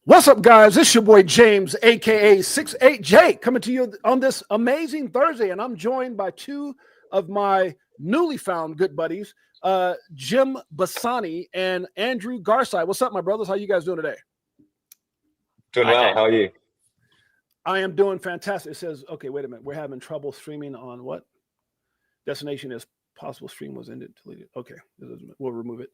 What's up, guys? It's your boy James, aka 68J, coming to you on this amazing Thursday, and I'm joined by two of my newly found good buddies, Jim Bassani and Andrew Garside. What's up, my brothers? How you guys doing today? Doing well. How are you? I am doing fantastic. It says, okay, wait a minute. We're having trouble streaming on what? Destination is possible stream was ended, deleted. Okay, we'll remove it.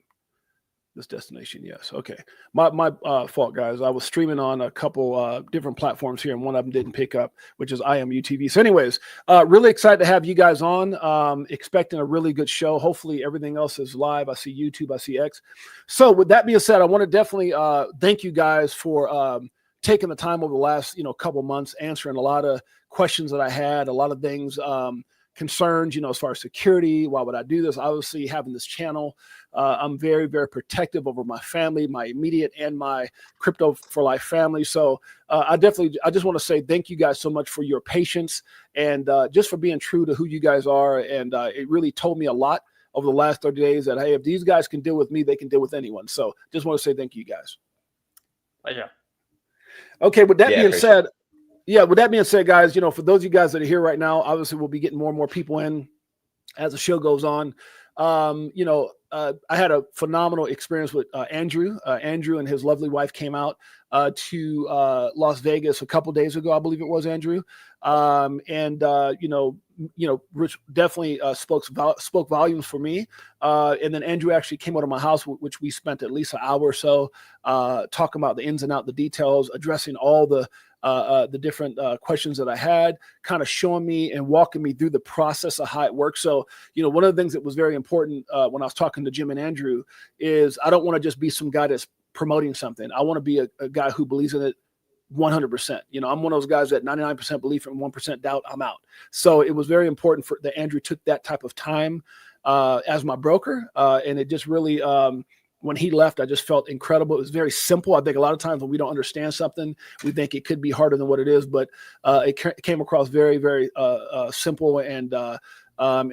This destination, yes. Okay. My fault, guys. I was streaming on a couple different platforms here, and one of them didn't pick up, which is IMUTV. So anyways, really excited to have you guys on. Expecting a really good show. Hopefully everything else is live. I see YouTube. I see X. So with that being said, I want to definitely thank you guys for taking the time over the last couple months, answering a lot of questions that I had, a lot of things, concerns, as far as security. Why would I do this? Obviously, having this channel, I'm very, very protective over my family, my immediate and my Crypto for Life family. So I just want to say thank you guys so much for your patience and just for being true to who you guys are. And it really told me a lot over the last 30 days that, hey, if these guys can deal with me, they can deal with anyone. So just want to say thank you guys. Pleasure. Okay, with that being said, with that being said, guys, for those of you guys that are here right now, obviously we'll be getting more and more people in as the show goes on. I had a phenomenal experience with Andrew. Andrew and his lovely wife came out to Las Vegas a couple days ago, I believe it was, Andrew. Rich definitely spoke volumes for me. And then Andrew actually came out of my house, which we spent at least an hour or so talking about the ins and outs, the details, addressing all the different questions that I had, kind of showing me and walking me through the process of how it works. So, one of the things that was very important when I was talking to Jim and Andrew is I don't want to just be some guy that's promoting something. I want to be a guy who believes in it 100%. I'm one of those guys that 99% belief and 1% doubt, I'm out. So it was very important that Andrew took that type of time as my broker. And it just really, when he left, I just felt incredible. It was very simple. I think a lot of times when we don't understand something, we think it could be harder than what it is, but it came across very, very simple. And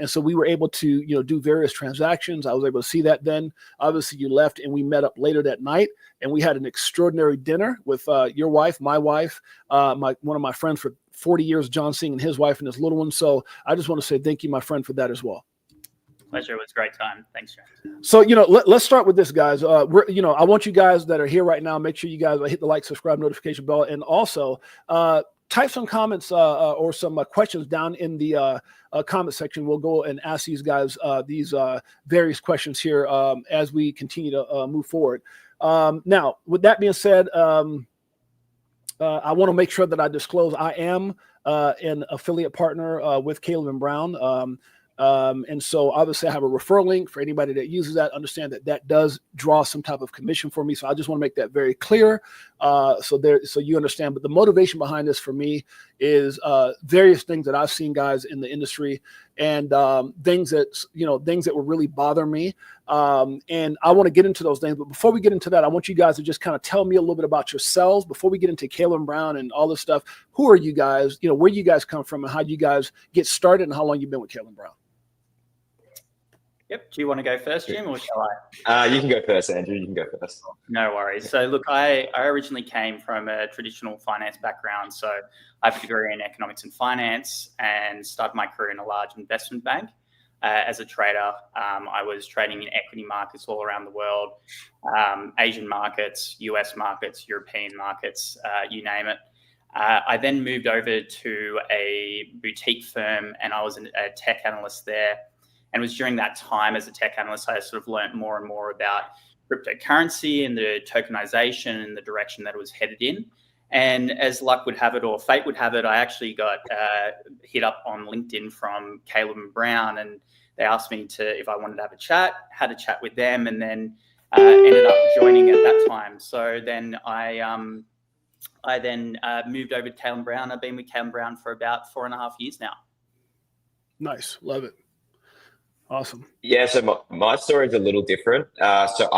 so we were able to, do various transactions. I was able to see that then. Obviously, you left and we met up later that night, and we had an extraordinary dinner with your wife, my wife, one of my friends for 40 years, John Singh, and his wife and his little one. So I just want to say thank you, my friend, for that as well. Pleasure. It was a great time. Thanks, John. So, let's start with this, guys. I want you guys that are here right now, make sure you guys hit the like, subscribe, notification bell, and also type some comments or some questions down in the comment section. We'll go and ask these guys these various questions here as we continue to move forward. Now, with that being said, I want to make sure that I disclose I am an affiliate partner with Caleb and Brown. And so obviously I have a referral link for anybody that uses that. Understand that does draw some type of commission for me. So I just want to make that very clear. So you understand, but the motivation behind this for me is various things that I've seen, guys, in the industry, and things that will really bother me. And I want to get into those things. But before we get into that, I want you guys to just kind of tell me a little bit about yourselves before we get into Caleb Brown and all this stuff. Who are you guys? Where you guys come from and how you guys get started and how long you've been with Caleb Brown? Yep. Do you want to go first, Jim, or shall I? You can go first, Andrew. You can go first. No worries. So, look, I originally came from a traditional finance background. So I have a degree in economics and finance and started my career in a large investment bank as a trader. I was trading in equity markets all around the world, Asian markets, US markets, European markets, you name it. I then moved over to a boutique firm and I was a tech analyst there. And it was during that time as a tech analyst, I sort of learned more and more about cryptocurrency and the tokenization and the direction that it was headed in. And as luck would have it, or fate would have it, I actually got hit up on LinkedIn from Caleb and Brown, and they asked me if I wanted to have a chat, had a chat with them, and then ended up joining at that time. So then I moved over to Caleb and Brown. I've been with Caleb and Brown for about 4.5 years now. Nice. Love it. Awesome. Yeah, so my story is a little different. So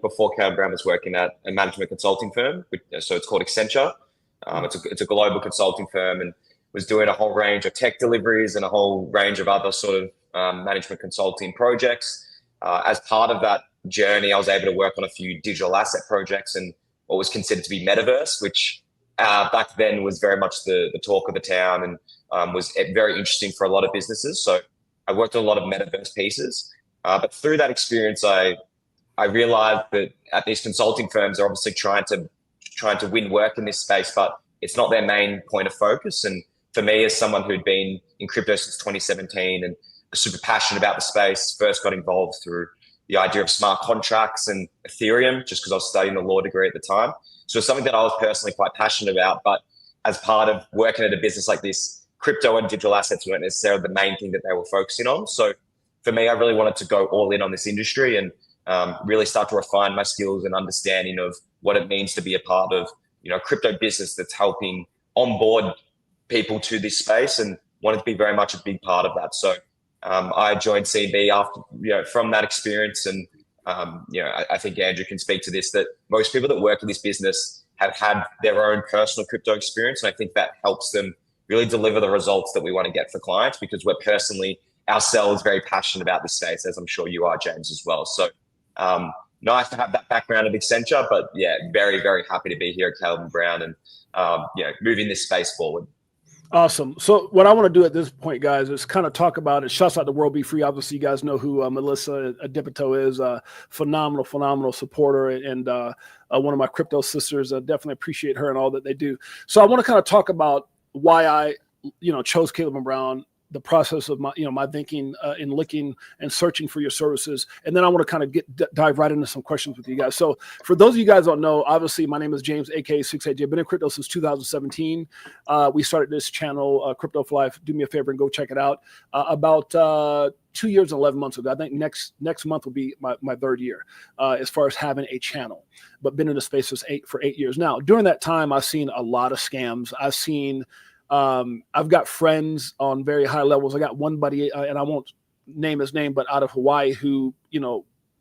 before Caleb Brown, was working at a management consulting firm. So it's called Accenture. It's a global consulting firm, and was doing a whole range of tech deliveries and a whole range of other sort of management consulting projects. As part of that journey, I was able to work on a few digital asset projects and what was considered to be metaverse, which back then was very much the talk of the town and was very interesting for a lot of businesses. So I worked on a lot of metaverse pieces. But through that experience, I realized that at these consulting firms, they're obviously trying to win work in this space, but it's not their main point of focus. And for me, as someone who'd been in crypto since 2017 and super passionate about the space, first got involved through the idea of smart contracts and Ethereum, just because I was studying the law degree at the time. So it's something that I was personally quite passionate about. But as part of working at a business like this, crypto and digital assets weren't necessarily the main thing that they were focusing on. So for me, I really wanted to go all in on this industry and really start to refine my skills and understanding of what it means to be a part of, a crypto business that's helping onboard people to this space, and wanted to be very much a big part of that. So I joined CB after, from that experience. And, I think Andrew can speak to this, that most people that work in this business have had their own personal crypto experience. And I think that helps them really deliver the results that we want to get for clients, because we're personally ourselves very passionate about this space, as I'm sure you are, James, as well. So nice to have that background at Accenture, but yeah, very, very happy to be here at Caleb & Brown and, moving this space forward. Awesome. So what I want to do at this point, guys, is kind of talk about it. Shouts out to World Be Free. Obviously, you guys know who Melissa VTHO is. A phenomenal supporter, and one of my crypto sisters. I definitely appreciate her and all that they do. So I want to kind of talk about why I, chose Caleb & Brown, the process of my, my thinking in looking and searching for your services. And then I want to kind of dive right into some questions with you guys. So for those of you guys don't know, obviously my name is James, aka 68J. I've been in crypto since 2017. We started this channel, Crypto for Life. Do me a favor and go check it out. About 2 years and 11 months ago. I think next month will be my third year as far as having a channel, but been in the space for 8 years. Now, during that time, I've seen a lot of scams. I've got friends on very high levels. I got one buddy, and I won't name his name, but out of Hawaii, who,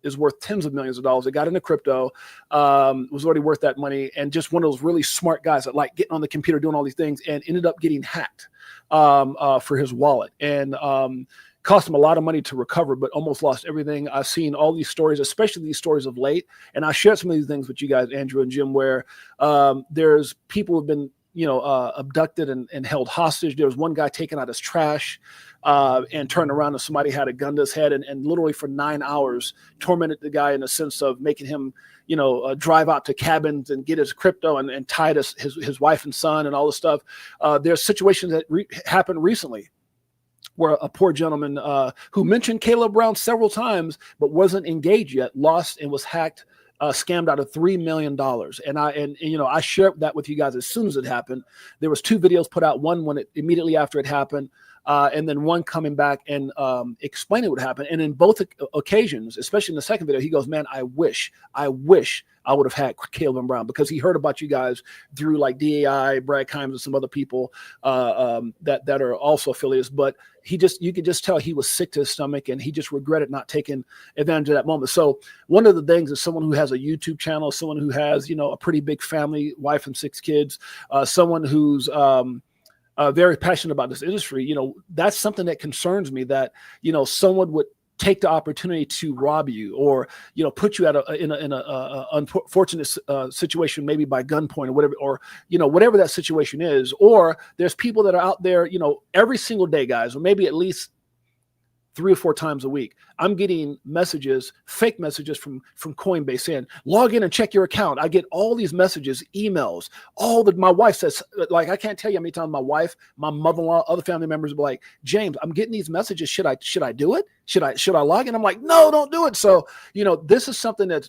is worth tens of millions of dollars. They got into crypto, was already worth that money, and just one of those really smart guys that like getting on the computer, doing all these things, and ended up getting hacked for his wallet. And cost him a lot of money to recover, but almost lost everything. I've seen all these stories, especially these stories of late. And I shared some of these things with you guys, Andrew and Jim, where there's people who've been abducted and held hostage. There was one guy taking out his trash and turned around and somebody had a gun to his head and literally for 9 hours tormented the guy in the sense of making him, drive out to cabins and get his crypto and tied his wife and son and all this stuff. There's situations that happened recently where a poor gentleman who mentioned Caleb Brown several times but wasn't engaged yet, lost and was hacked, scammed out of $3 million. And I shared that with you guys as soon as it happened. There was 2 videos put out, one when immediately after it happened, and then one coming back and explaining what happened. And in both occasions, especially in the second video, he goes, "Man, I wish I would have had Caleb Brown," because he heard about you guys through like DAI, Brad Kimes, and some other people that are also affiliates. But you could just tell he was sick to his stomach, and he just regretted not taking advantage of that moment. So one of the things is someone who has a YouTube channel, someone who has, a pretty big family, wife and 6 kids, someone who's very passionate about this industry, that's something that concerns me, that, someone would take the opportunity to rob you or, put you in a unfortunate situation, maybe by gunpoint or whatever that situation is. Or there's people that are out there, every single day, guys, or maybe at least 3 or 4 times a week, I'm getting messages, fake messages from Coinbase saying, "Log in and check your account." I get all these messages, emails, my wife says, like, I can't tell you how many times my wife, my mother-in-law, other family members will be like, "James, I'm getting these messages. Should I do it? Should I log in?" I'm like, "No, don't do it." So, this is something that's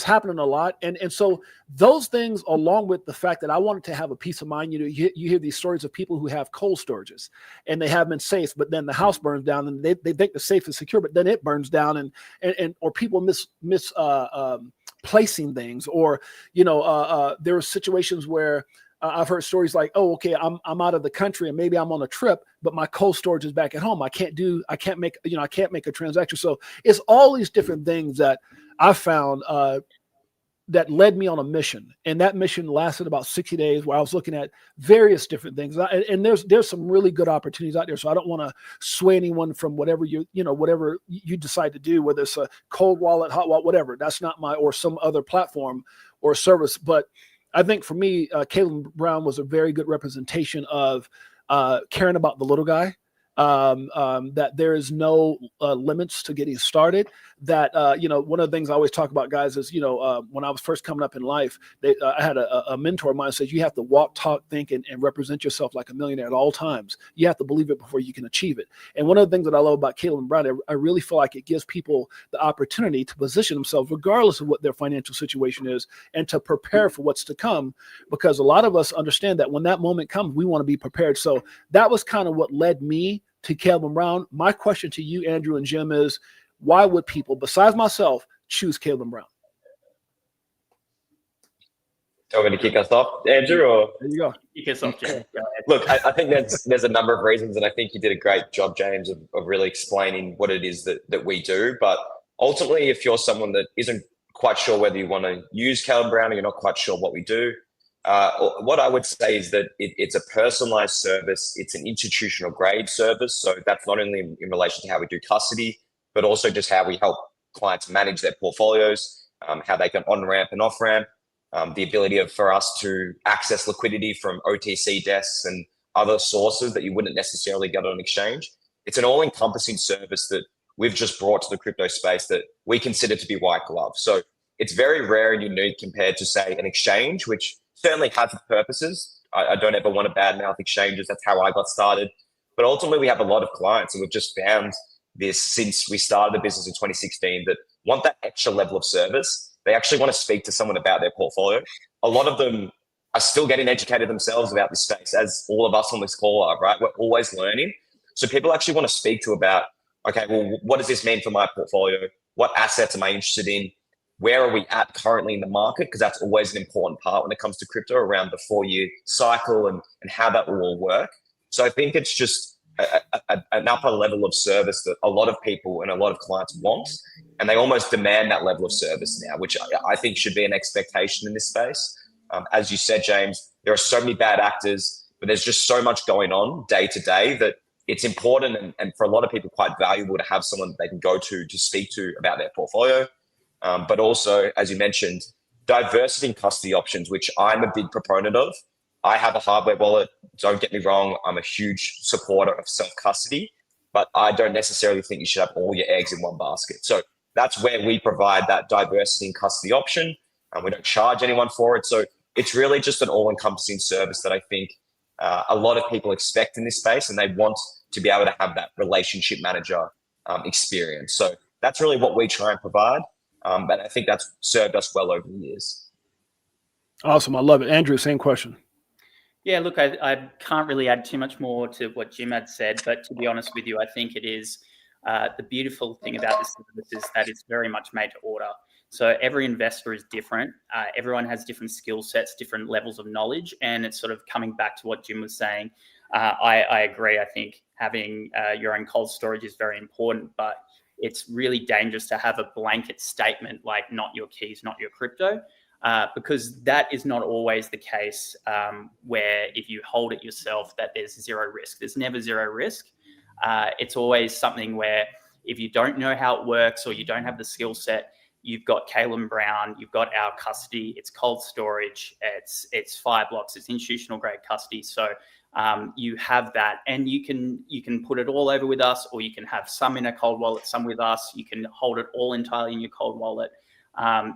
happening a lot. And so those things, along with the fact that I wanted to have a peace of mind, you hear these stories of people who have cold storages and they have them in safes, but then the house burns down and they think the safe is secure, but then it burns down or people placing things, or, there are situations where I've heard stories like, "Oh, okay, I'm out of the country and maybe I'm on a trip, but my cold storage is back at home. I can't make a transaction." So it's all these different things that I found that led me on a mission, and that mission lasted about 60 days, where I was looking at various different things. And there's some really good opportunities out there. So I don't want to sway anyone from whatever whatever you decide to do, whether it's a cold wallet, hot wallet, whatever. That's not or some other platform or service. But I think for me, Caleb Brown was a very good representation of caring about the little guy. That there is no limits to getting started. That one of the things I always talk about, guys, is when I was first coming up in life, I had a mentor of mine says you have to walk, talk, think, and represent yourself like a millionaire at all times. You have to believe it before you can achieve it. And one of the things that I love about Caleb Brown, I really feel like it gives people the opportunity to position themselves, regardless of what their financial situation is, and to prepare for what's to come. Because a lot of us understand that when that moment comes, we want to be prepared. So that was kind of what led me to Caleb Brown. My question to you, Andrew and Jim, is why would people, besides myself, choose Caleb Brown? Do you want me to kick us off, Andrew? Or there you go. Kick us off, Jim. Look, I think there's a number of reasons, and I think you did a great job, James, of really explaining what it is that we do. But ultimately, if you're someone that isn't quite sure whether you want to use Caleb Brown or you're not quite sure what we do, what I would say is that it's a personalized service. It's an institutional grade service. So that's not only in relation to how we do custody, but also just how we help clients manage their portfolios, how they can on-ramp and off-ramp, the ability for us to access liquidity from OTC desks and other sources that you wouldn't necessarily get on an exchange. It's an all-encompassing service that we've just brought to the crypto space that we consider to be white glove. So it's very rare and unique compared to, say, an exchange, which certainly has its purposes. I don't ever want to badmouth exchanges. That's how I got started. But ultimately, we have a lot of clients, and we've just found this since we started the business in 2016 that want that extra level of service. They actually want to speak to someone about their portfolio. A lot of them are still getting educated themselves about this space, as all of us on this call are, right? We're always learning. So people actually want to speak to about, okay, well, what does this mean for my portfolio? What assets am I interested in? Where are we at currently in the market? Because that's always an important part when it comes to crypto, around the 4-year cycle and how that will all work. So I think it's just an upper level of service that a lot of people and a lot of clients want, and they almost demand that level of service now, which I think should be an expectation in this space. As you said, James, there are so many bad actors, but there's just so much going on day to day that it's important and for a lot of people quite valuable to have someone that they can go to speak to about their portfolio. But also, as you mentioned, diversity in custody options, which I'm a big proponent of. I have a hardware wallet. Don't get me wrong. I'm a huge supporter of self-custody, but I don't necessarily think you should have all your eggs in one basket. So that's where we provide that diversity in custody option. We don't charge anyone for it. So it's really just an all-encompassing service that I think a lot of people expect in this space, and they want to be able to have that relationship manager experience. So that's really what we try and provide. But I think that's served us well over the years. Awesome. I love it. Andrew, same question. Yeah, look, I can't really add too much more to what Jim had said, but to be honest with you, I think it is the beautiful thing about this service is that it's very much made to order. So every investor is different. Everyone has different skill sets, different levels of knowledge, and it's sort of coming back to what Jim was saying. I agree. I think having your own cold storage is very important, but it's really dangerous to have a blanket statement like not your keys, not your crypto, because that is not always the case where if you hold it yourself that there's zero risk. There's never zero risk. It's always something where if you don't know how it works or you don't have the skill set, you've got Caleb Brown, you've got our custody, it's cold storage, it's Fireblocks, it's institutional grade custody. So you have that, and you can put it all over with us, or you can have some in a cold wallet, some with us. You can hold it all entirely in your cold wallet.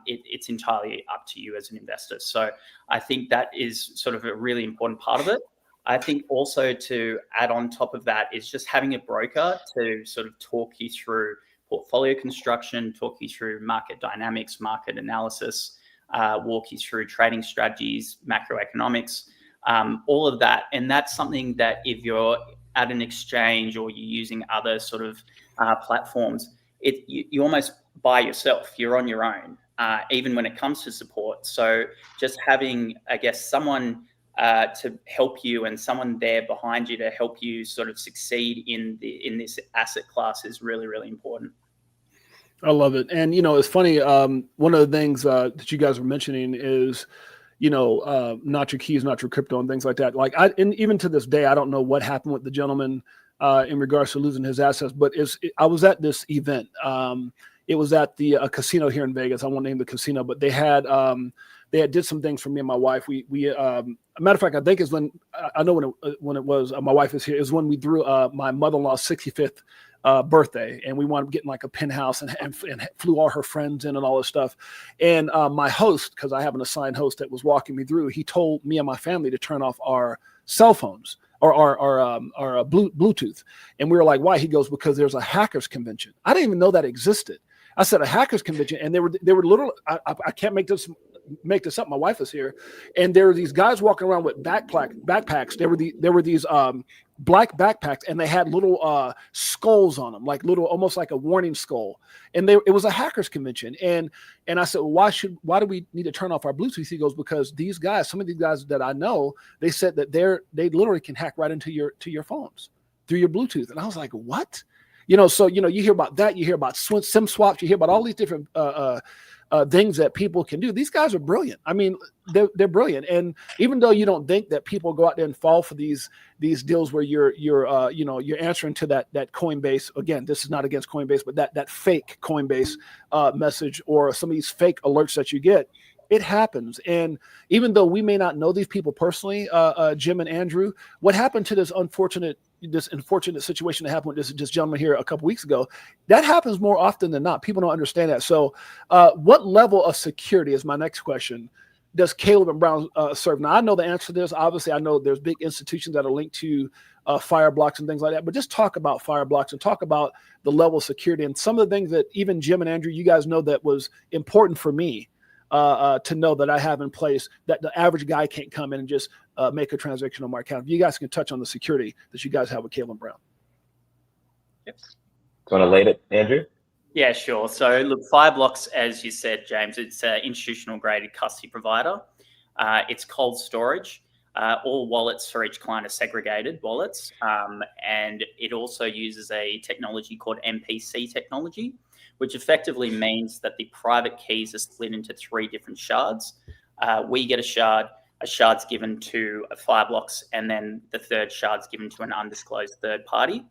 It's entirely up to you as an investor. So I think that is sort of a really important part of it. I think also to add on top of that is just having a broker to sort of talk you through portfolio construction, talk you through market dynamics, market analysis, walk you through trading strategies, macroeconomics, all of that. And that's something that if you're at an exchange or you're using other sort of platforms, you almost by yourself, you're on your own, even when it comes to support. So just having, I guess, someone to help you and someone there behind you to help you sort of succeed in this asset class is really, really important. I love it. And, it's funny. One of the things that you guys were mentioning is, not your keys, not your crypto and things like that. Like and even to this day, I don't know what happened with the gentleman in regards to losing his assets, but I was at this event. It was at the casino here in Vegas. I won't name the casino, but they had did some things for me and my wife. We a matter of fact, I think is when I know when it was my wife is here is when we threw my mother-in-law's 65th birthday, and we wound up getting like a penthouse and flew all her friends in and all this stuff. And my host, because I have an assigned host that was walking me through, he told me and my family to turn off our cell phones or our Bluetooth. And we were like, why? He goes, because there's a hackers convention. I didn't even know that existed. I said a hackers convention, and they were literally. I can't make this up. My wife is here, and there were these guys walking around with backpacks. There were these black backpacks, and they had little skulls on them, like little, almost like a warning skull. And it was a hackers convention. And I said, well, why do we need to turn off our Bluetooth? He goes, because these guys, some of these guys that I know, they said that they literally can hack right into your phones through your Bluetooth. And I was like, what? So you hear about that, you hear about SIM swaps, you hear about all these different things that people can do. These guys are brilliant. I mean, they're brilliant. And even though you don't think that people go out there and fall for these deals where you're answering to that Coinbase. Again, this is not against Coinbase, but that fake Coinbase message or some of these fake alerts that you get. It happens. And even though we may not know these people personally, Jim and Andrew, what happened to this unfortunate situation that happened with this gentleman here a couple weeks ago, that happens more often than not. People don't understand that. So what level of security is my next question does Caleb and Brown serve? Now, I know the answer to this. Obviously, I know there's big institutions that are linked to Fireblocks and things like that, but just talk about Fireblocks and talk about the level of security and some of the things that even Jim and Andrew, you guys know that was important for me to know that I have in place that the average guy can't come in and just make a transaction on my account. If you guys can touch on the security that you guys have with Caleb Brown. Yep. Do you want to lead it, Andrew? Yeah, sure. So look, Fireblocks, as you said, James, it's an institutional graded custody provider. It's cold storage. All wallets for each client are segregated wallets. And it also uses a technology called MPC technology, which effectively means that the private keys are split into 3 different shards. We get a shard's given to a Fireblocks, and then the third shard's given to an undisclosed third party.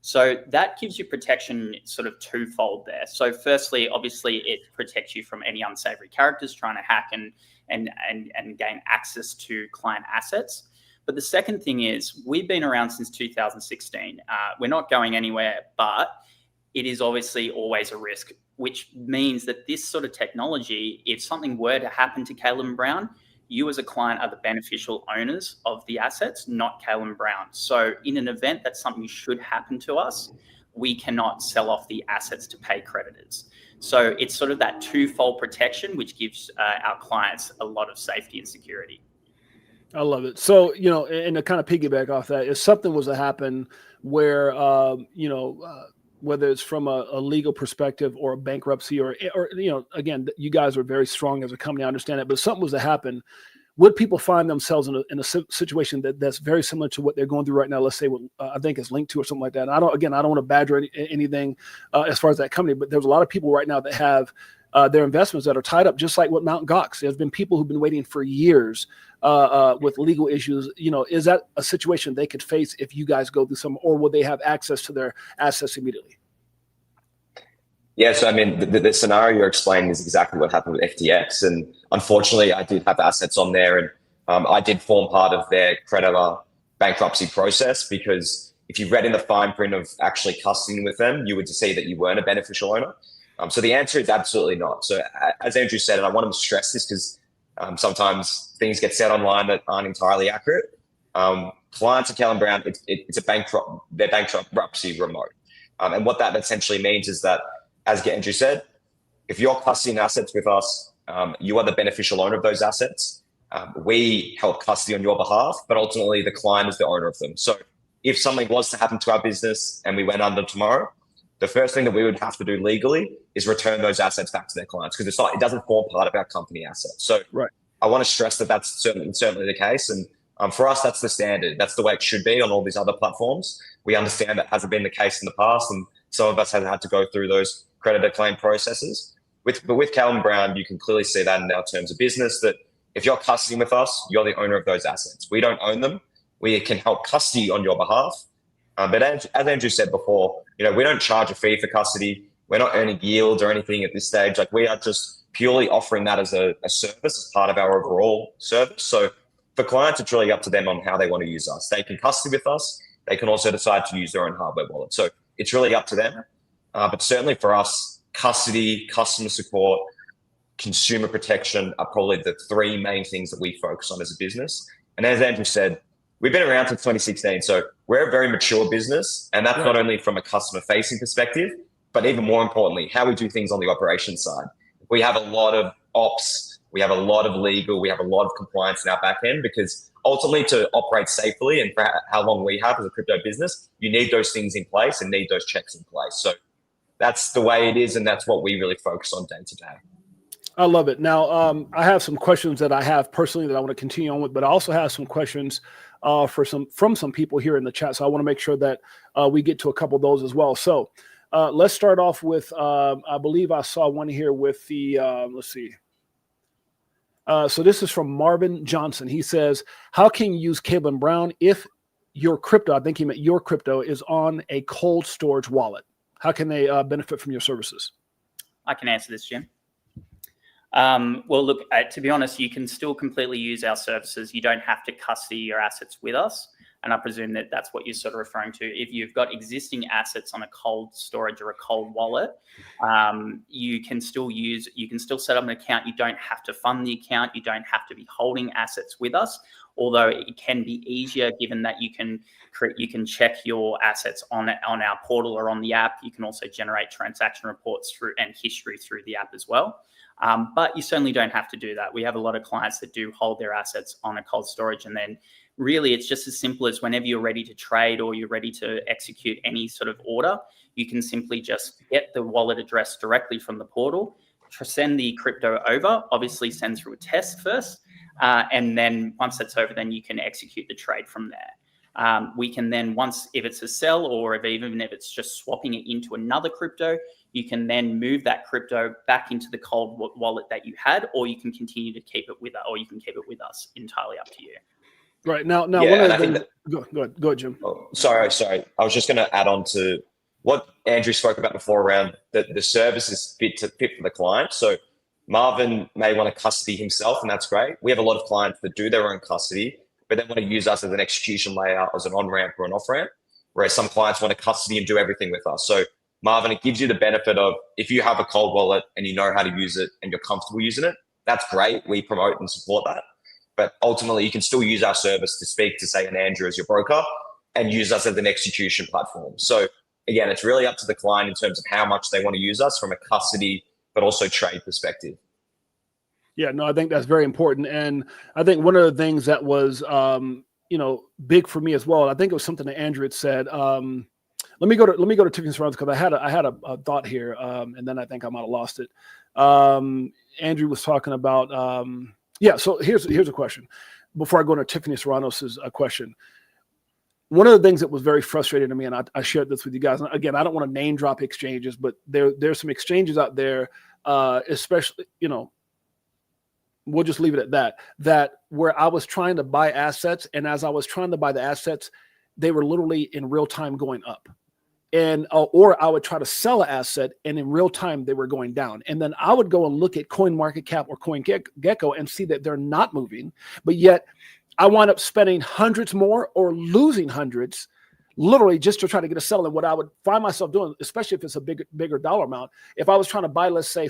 So that gives you protection sort of twofold there. So firstly, obviously, it protects you from any unsavory characters trying to hack and gain access to client assets. But the second thing is we've been around since 2016. We're not going anywhere, but it is obviously always a risk, which means that this sort of technology, if something were to happen to Caleb Brown, you as a client are the beneficial owners of the assets, not Caleb Brown. So in an event that something should happen to us, we cannot sell off the assets to pay creditors. So it's sort of that twofold protection, which gives our clients a lot of safety and security. I love it. So, and to kind of piggyback off that, if something was to happen where, whether it's from a legal perspective or a bankruptcy or again, you guys are very strong as a company. I understand that, but if something was to happen, would people find themselves in a situation that's very similar to what they're going through right now? Let's say what I think is linked to or something like that. And I don't want to badger anything as far as that company, but there's a lot of people right now that have their investments that are tied up, just like with Mt. Gox. There's been people who've been waiting for years with legal issues. Is that a situation they could face if you guys go through some, or will they have access to their assets immediately? Yeah, so I mean, the scenario you're explaining is exactly what happened with FTX. And unfortunately, I did have assets on there, and I did form part of their creditor bankruptcy process, because if you read in the fine print of actually custodying with them, you would see that you weren't a beneficial owner. So the answer is absolutely not. So as Andrew said, and I want to stress this because sometimes things get said online that aren't entirely accurate. Clients of Caleb Brown, it's their bankruptcy remote. And what that essentially means is that, as Andrew said, if you're custodying assets with us, you are the beneficial owner of those assets. We help custody on your behalf, but ultimately the client is the owner of them. So if something was to happen to our business and we went under tomorrow, the first thing that we would have to do legally is return those assets back to their clients, because it doesn't form part of our company assets. So right. I want to stress that that's certainly the case. And for us, that's the standard. That's the way it should be on all these other platforms. We understand that hasn't been the case in the past, and some of us have had to go through those creditor claim processes. But with Calvin Brown, you can clearly see that in our terms of business that if you're custodying with us, you're the owner of those assets. We don't own them. We can help custody on your behalf. But as Andrew said before, we don't charge a fee for custody. We're not earning yields or anything at this stage. Like, we are just purely offering that as a service, as part of our overall service. So for clients, it's really up to them on how they want to use us. They can custody with us. They can also decide to use their own hardware wallet. So it's really up to them. But certainly for us, custody, customer support, consumer protection are probably the three main things that we focus on as a business. And as Andrew said, we've been around since 2016. So we're a very mature business. And that's not only from a customer facing perspective, but even more importantly, how we do things on the operations side. We have a lot of ops, we have a lot of legal, we have a lot of compliance in our back end, because ultimately to operate safely and for how long we have as a crypto business, you need those things in place and need those checks in place. So that's the way it is. And that's what we really focus on day to day. I love it. Now, I have some questions that I have personally that I want to continue on with, but I also have some questions from some people here in the chat. So I want to make sure that we get to a couple of those as well. So let's start off with, I believe I saw one here with the, let's see. So this is from Marvin Johnson. He says, how can you use Calvin Brown if your crypto, I think he meant your crypto, is on a cold storage wallet? How can they benefit from your services? I can answer this, Jim. Well, look, to be honest, you can still completely use our services. You don't have to custody your assets with us. And I presume that that's what you're sort of referring to. If you've got existing assets on a cold storage or a cold wallet, you can still set up an account. You don't have to fund the account. You don't have to be holding assets with us, although it can be easier given that you can check your assets on our portal or on the app. You can also generate transaction reports through and history through the app as well. But you certainly don't have to do that. We have a lot of clients that do hold their assets on a cold storage, and then really it's just as simple as whenever you're ready to trade or you're ready to execute any sort of order, you can simply just get the wallet address directly from the portal, send the crypto over, obviously send through a test first, and then once that's over, then you can execute the trade from there. We can then, if it's a sell or even if it's just swapping it into another crypto, you can then move that crypto back into the cold wallet that you had, or you can continue to keep it with us. Entirely up to you. Right now, Yeah, one of the things. Go ahead, Jim. Oh, sorry. I was just going to add on to what Andrew spoke about before around the service is fit for the client. So Marvin may want to custody himself, and that's great. We have a lot of clients that do their own custody, but they want to use us as an execution layer, as an on-ramp or an off-ramp, whereas some clients want to custody and do everything with us. So Marvin, it gives you the benefit of, if you have a cold wallet and you know how to use it and you're comfortable using it, that's great. We promote and support that. But ultimately, you can still use our service to speak to, say, an Andrew as your broker and use us as an execution platform. So again, it's really up to the client in terms of how much they want to use us from a custody, but also trade perspective. Yeah, no, I think that's very important. And I think one of the things that was, big for me as well, I think it was something that Andrew had said. Let me go to Tiffany's Runs, because I had a thought here, and then I think I might have lost it. Andrew was talking about, so here's a question. Before I go into Tiffany Serrano's question, one of the things that was very frustrating to me, and I shared this with you guys, and again, I don't want to name drop exchanges, but there's some exchanges out there, especially, we'll just leave it at that where I was trying to buy assets, and as I was trying to buy the assets, they were literally in real time going up. And or I would try to sell an asset, and in real time they were going down. And then I would go and look at CoinMarketCap or CoinGecko and see that they're not moving, but yet I wind up spending hundreds more or losing hundreds, literally just to try to get a sell. And what I would find myself doing, especially if it's a bigger dollar amount, if I was trying to buy, let's say,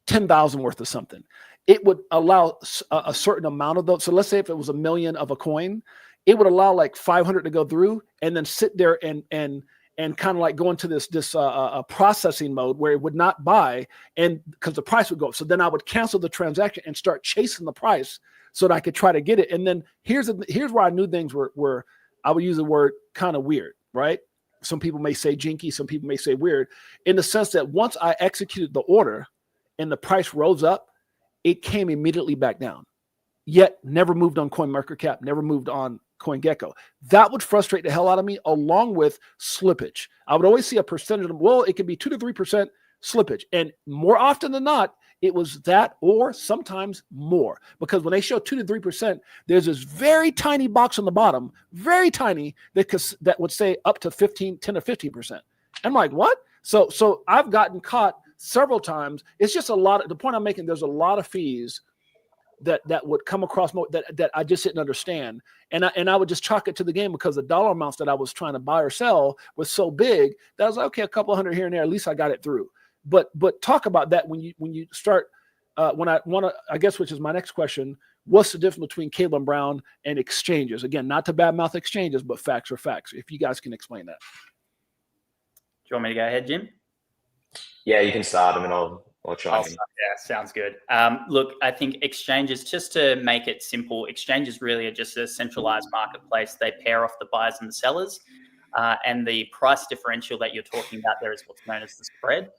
10,000 worth of something, it would allow a certain amount of those. So let's say if it was $1 million of a coin, it would allow like 500 to go through and then sit there and kind of like go into this processing mode where it would not buy, and because the price would go up. So then I would cancel the transaction and start chasing the price so that I could try to get it. And then here's where I knew things were I would use the word kind of weird, right? Some people may say jinky, some people may say weird, in the sense that once I executed the order and the price rose up, it came immediately back down, yet never moved on CoinMarketCap, never moved on CoinGecko. That would frustrate the hell out of me, along with slippage. I would always see a percentage of, well, it could be 2 to 3% slippage. And more often than not, it was that or sometimes more. Because when they show 2 to 3%, there's this very tiny box on the bottom, very tiny, that would say up to 10 to 15%. I'm like, what? So I've gotten caught several times. It's just a lot. The point I'm making, there's a lot of fees that would come across that I just didn't understand. And I would just chalk it to the game because the dollar amounts that I was trying to buy or sell was so big that I was like, okay, a couple hundred here and there, at least I got it through. But talk about that when you start, when I want to, I guess, which is my next question, what's the difference between Cleveland Brown and exchanges? Again, not to badmouth exchanges, but facts are facts. If you guys can explain that. Do you want me to go ahead, Jim? Yeah, you can start and then I'll try. Yeah, sounds good. Look, I think exchanges, just to make it simple, exchanges really are just a centralized marketplace. They pair off the buyers and the sellers, and the price differential that you're talking about there is what's known as the spread.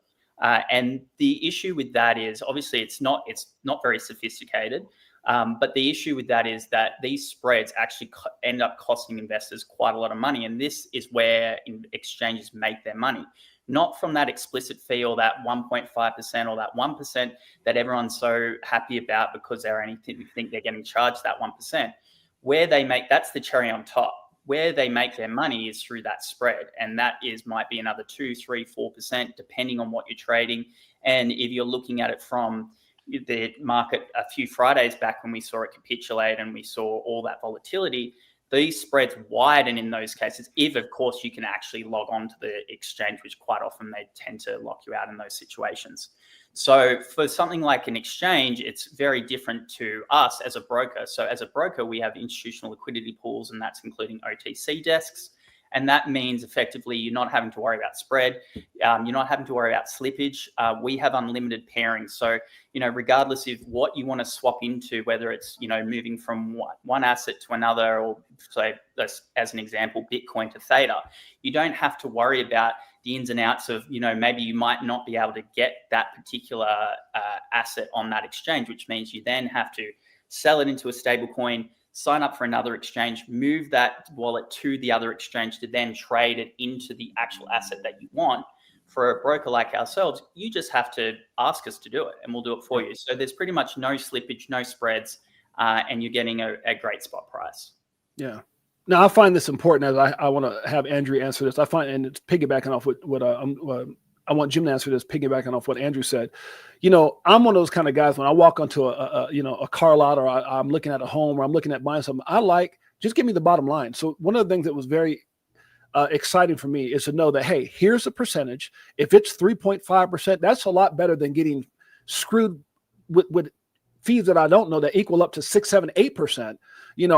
And the issue with that is obviously it's not very sophisticated, but the issue with that is that these spreads actually end up costing investors quite a lot of money, and this is where exchanges make their money. Not from that explicit fee or that 1.5% or that 1% that everyone's so happy about because they think they're getting charged that 1%. Where they make, that's the cherry on top. Where they make their money is through that spread. And that might be another 2, 3, 4%, depending on what you're trading. And if you're looking at it from the market a few Fridays back when we saw it capitulate and we saw all that volatility, these spreads widen in those cases, if, of course, you can actually log on to the exchange, which quite often they tend to lock you out in those situations. So for something like an exchange, it's very different to us as a broker. So as a broker, we have institutional liquidity pools, and that's including OTC desks. And that means effectively you're not having to worry about spread. You're not having to worry about slippage. We have unlimited pairing. So, regardless of what you want to swap into, whether it's, moving from one asset to another, or say, as an example, Bitcoin to Theta, you don't have to worry about the ins and outs of, maybe you might not be able to get that particular asset on that exchange, which means you then have to sell it into a stable coin, sign up for another exchange, move that wallet to the other exchange to then trade it into the actual asset that you want. For a broker like ourselves, you just have to ask us to do it and we'll do it for you. So there's pretty much no slippage, no spreads, and you're getting a great spot price. Yeah. Now, I find this important as I want to have Andrew answer this. I find, and it's piggybacking off what I want Jim to answer this, piggybacking off what Andrew said. I'm one of those kind of guys when I walk onto a car lot, or I'm looking at a home, or I'm looking at buying something, just give me the bottom line. So one of the things that was very exciting for me is to know that, hey, here's a percentage. If it's 3.5%, that's a lot better than getting screwed with fees that I don't know that equal up to 6, 7, 8%.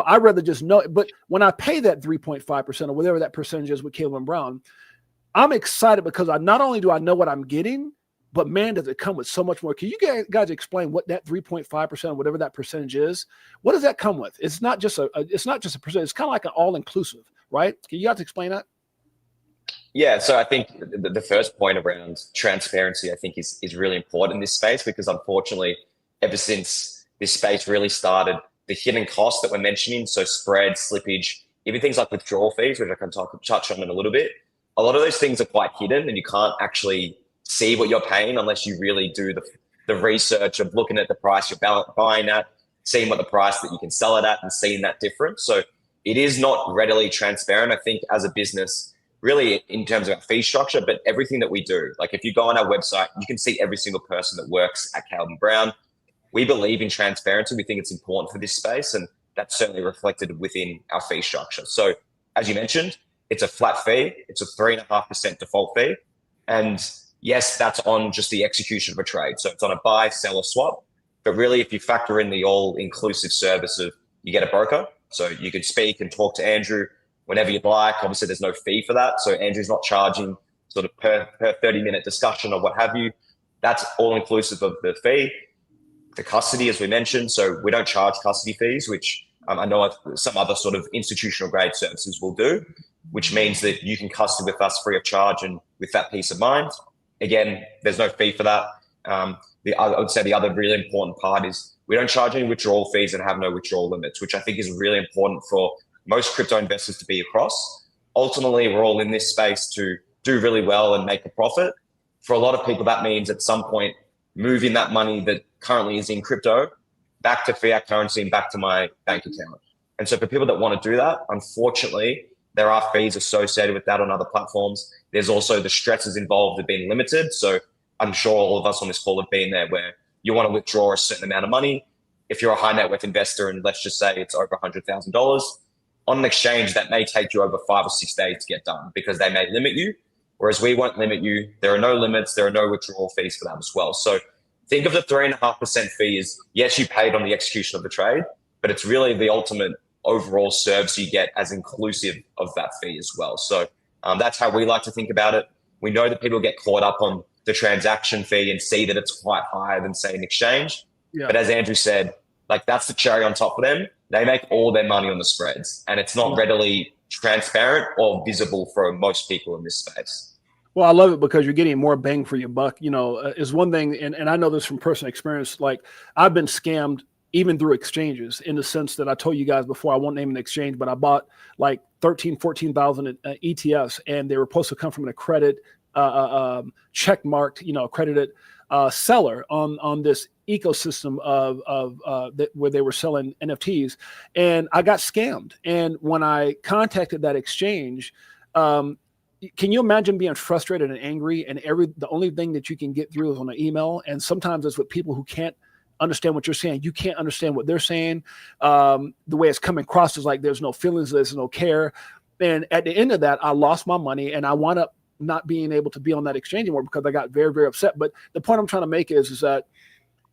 I'd rather just know it. But when I pay that 3.5% or whatever that percentage is with Cleveland Brown, I'm excited because not only do I know what I'm getting, but man, does it come with so much more. Can you guys explain what that 3.5%, whatever that percentage is? What does that come with? It's not just a percentage. It's kind of like an all-inclusive, right? Can you guys explain that? Yeah, so I think the first point around transparency, I think, is really important in this space, because unfortunately, ever since this space really started, the hidden costs that we're mentioning, so spread, slippage, even things like withdrawal fees, which I can touch on in a little bit, a lot of those things are quite hidden and you can't actually see what you're paying unless you really do the research of looking at the price you're buying at, seeing what the price that you can sell it at, and seeing that difference. So it is not readily transparent, I think, as a business, really in terms of our fee structure, but everything that we do. Like if you go on our website, you can see every single person that works at Cleveland Brown. We believe in transparency. We think it's important for this space, and that's certainly reflected within our fee structure. So as you mentioned, it's a flat fee. It's a 3.5% default fee. And yes, that's on just the execution of a trade. So it's on a buy, sell, or swap. But really, if you factor in the all-inclusive service of you get a broker, so you could speak and talk to Andrew whenever you'd like. Obviously, there's no fee for that. So Andrew's not charging sort of per 30-minute discussion or what have you. That's all-inclusive of the fee. The custody, as we mentioned, so we don't charge custody fees, which I know some other sort of institutional grade services will do, which means that you can custody with us free of charge and with that peace of mind. Again, there's no fee for that. I would say the other really important part is we don't charge any withdrawal fees and have no withdrawal limits, which I think is really important for most crypto investors to be across. Ultimately, we're all in this space to do really well and make a profit. For a lot of people, that means at some point moving that money that currently is in crypto back to fiat currency and back to my bank account. And so for people that want to do that, unfortunately, there are fees associated with that on other platforms. There's also the stresses involved of being limited. So I'm sure all of us on this call have been there where you want to withdraw a certain amount of money. If you're a high net worth investor and let's just say it's over $100,000, on an exchange that may take you over 5 or 6 days to get done because they may limit you. Whereas we won't limit you. There are no limits. There are no withdrawal fees for that as well. So think of the 3.5% fee as, yes, you paid on the execution of the trade, but it's really the ultimate overall service you get as inclusive of that fee as well. So that's how we like to think about it. We know that people get caught up on the transaction fee and see that it's quite higher than, say, an exchange. Yeah. But as Andrew said, like that's the cherry on top for them. They make all their money on the spreads, and it's not readily transparent or visible for most people in this space. Well, I love it because you're getting more bang for your buck. You know, is one thing, and I know this from personal experience. Like I've been scammed even through exchanges in the sense that I told you guys before, I won't name an exchange, but I bought like 14,000 ETFs, and they were supposed to come from an accredited, check marked, accredited seller on this ecosystem of where they were selling NFTs, and I got scammed. And when I contacted that exchange, can you imagine being frustrated and angry, and the only thing that you can get through is on an email? And sometimes it's with people who can't understand what you're saying. You can't understand what they're saying. The way it's coming across is like there's no feelings, there's no care. And at the end of that, I lost my money, and I wound up not being able to be on that exchange anymore because I got very, very upset. But the point I'm trying to make is that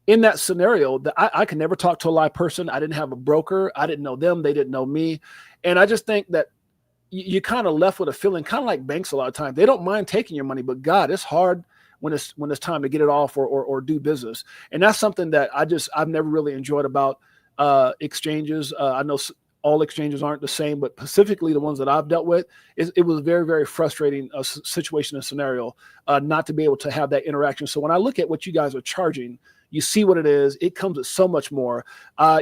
in that scenario, that I could never talk to a live person. I didn't have a broker. I didn't know them. They didn't know me. And I just think that you kind of left with a feeling, kind of like banks a lot of times. They don't mind taking your money, but God, it's hard when it's time to get it off or do business. And that's something that I've never really enjoyed about exchanges. I know all exchanges aren't the same, but specifically the ones that I've dealt with, it was a very, very frustrating situation and scenario not to be able to have that interaction. So when I look at what you guys are charging, you see what it is. It comes with so much more.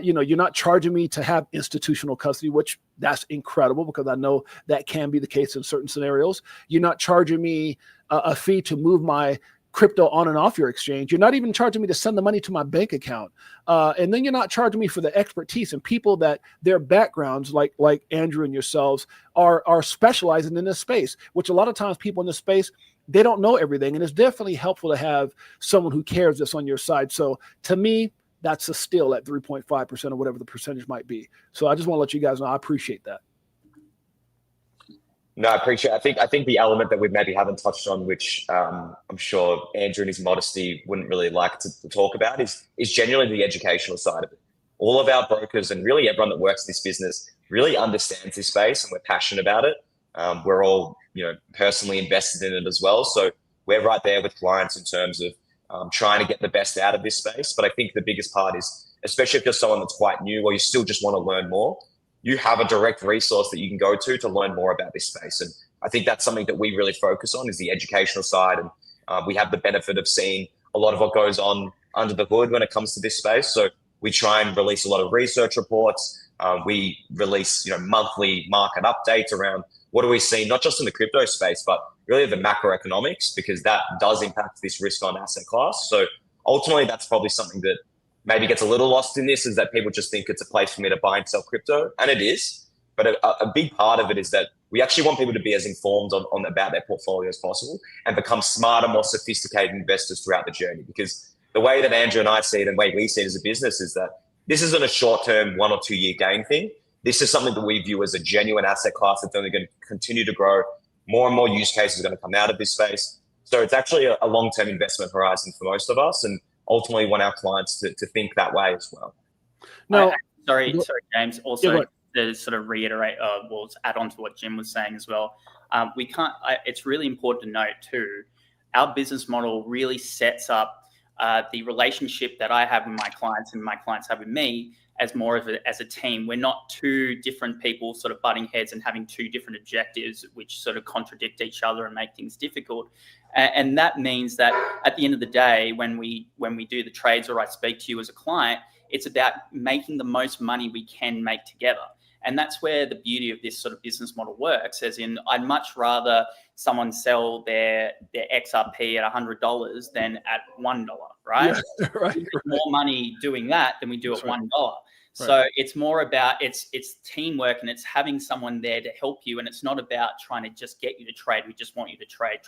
You're not charging me to have institutional custody, which that's incredible because I know that can be the case in certain scenarios. You're not charging me a fee to move my crypto on and off your exchange. You're not even charging me to send the money to my bank account. And then you're not charging me for the expertise and people that their backgrounds, like Andrew and yourselves, are specializing in this space, which a lot of times people in this space, they don't know everything. And it's definitely helpful to have someone who cares that's on your side. So to me, that's a steal at 3.5% or whatever the percentage might be. So I just want to let you guys know, I appreciate that. No, I appreciate it. I think the element that we maybe haven't touched on, which I'm sure Andrew in his modesty wouldn't really like to talk about, is genuinely the educational side of it. All of our brokers and really everyone that works in this business really understands this space, and we're passionate about it. We're all, personally invested in it as well. So we're right there with clients in terms of trying to get the best out of this space. But I think the biggest part is, especially if you're someone that's quite new or you still just want to learn more, you have a direct resource that you can go to learn more about this space. And I think that's something that we really focus on, is the educational side. And we have the benefit of seeing a lot of what goes on under the hood when it comes to this space. So we try and release a lot of research reports. We release, monthly market updates around what do we see, not just in the crypto space, but really the macroeconomics, because that does impact this risk on asset class. So ultimately, that's probably something that maybe gets a little lost in this, is that people just think it's a place for me to buy and sell crypto. And it is. But a big part of it is that we actually want people to be as informed on about their portfolio as possible and become smarter, more sophisticated investors throughout the journey. Because the way that Andrew and I see it and the way we see it as a business is that this isn't a short-term 1 or 2 year gain thing. This is something that we view as a genuine asset class that's only going to continue to grow. More and more use cases are going to come out of this space. So it's actually a long-term investment horizon for most of us, and ultimately want our clients to think that way as well. No, sorry, James. Also, to sort of reiterate, add on to what Jim was saying as well. It's really important to note too, our business model really sets up the relationship that I have with my clients and my clients have with me as more of as a team. We're not two different people sort of butting heads and having two different objectives, which sort of contradict each other and make things difficult. And that means that at the end of the day, when we do the trades or I speak to you as a client, it's about making the most money we can make together. And that's where the beauty of this sort of business model works, as in I'd much rather someone sell their XRP at $100 than at $1, right? Yeah, right, We make more money doing that than we do That's at right. $1. So it's more about it's teamwork, and it's having someone there to help you. And it's not about trying to just get you to trade. We just want you to trade.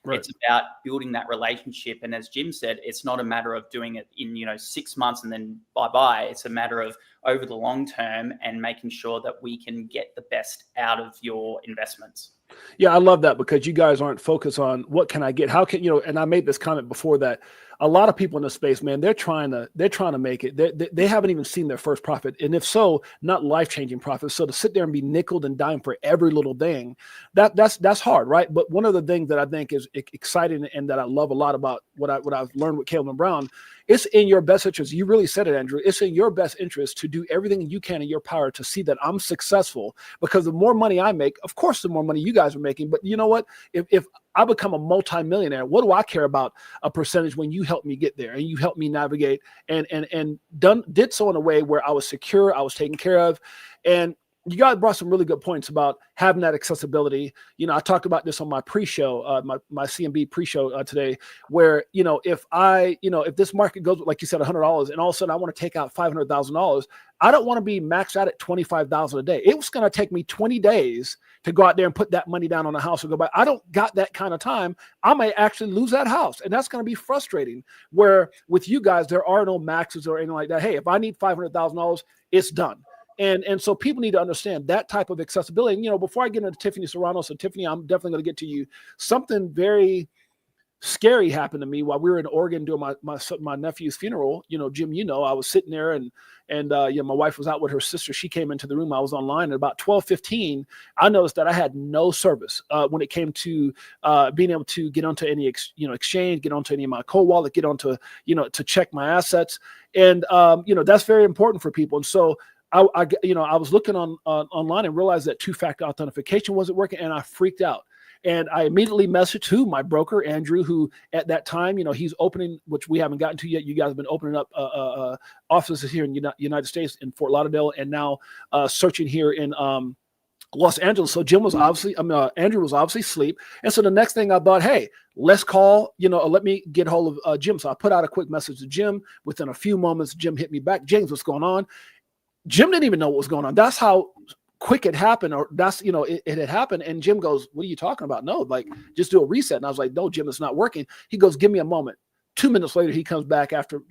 Right. It's about building that relationship. And as Jim said, it's not a matter of doing it in 6 months and then bye-bye. It's a matter of over the long term and making sure that we can get the best out of your investments. Yeah, I love that, because you guys aren't focused on what can I get, how can, and I made this comment before that a lot of people in the space, man, they're trying to make it. They haven't even seen their first profit. And if so, not life-changing profits. So to sit there and be nickeled and dimed for every little thing, that's hard, right? But one of the things that I think is exciting and that I love a lot about what I've learned with Caleb and Brown, it's in your best interest. You really said it, Andrew. It's in your best interest to do everything you can in your power to see that I'm successful, because the more money I make, of course, the more money you guys are making. But you know what? If I become a multimillionaire, what do I care about a percentage when you helped me get there and you helped me navigate and did so in a way where I was secure, I was taken care of. And you guys brought some really good points about having that accessibility. I talked about this on my pre-show, my CMB pre-show today, where, if this market goes, like you said, $100, and all of a sudden I want to take out $500,000, I don't want to be maxed out at $25,000 a day. It was going to take me 20 days to go out there and put that money down on a house and go buy. I don't got that kind of time. I may actually lose that house, and that's going to be frustrating. Where with you guys, there are no maxes or anything like that. Hey, if I need $500,000, it's done. And so people need to understand that type of accessibility. And, before I get into Tiffany Serrano, so Tiffany, I'm definitely going to get to you. Something very scary happened to me while we were in Oregon doing my nephew's funeral. Jim, I was sitting there and my wife was out with her sister. She came into the room. I was online at about 12:15. I noticed that I had no service when it came to being able to get onto any exchange, get onto any of my cold wallet, get onto to check my assets, and that's very important for people. And so I was looking online and realized that two-factor authentication wasn't working, and I freaked out. And I immediately messaged to my broker, Andrew, who at that time, he's opening, which we haven't gotten to yet. You guys have been opening up offices here in the United States, in Fort Lauderdale, and now searching here in Los Angeles. So Andrew was obviously asleep. And so the next thing I thought, hey, let's call, let me get hold of Jim. So I put out a quick message to Jim. Within a few moments, Jim hit me back. James, what's going on? Jim didn't even know what was going on. That's how quick it happened, or that's, it had happened. And Jim goes, what are you talking about? No, like, just do a reset. And I was like, no, Jim, it's not working. He goes, give me a moment. 2 minutes later, he comes back after,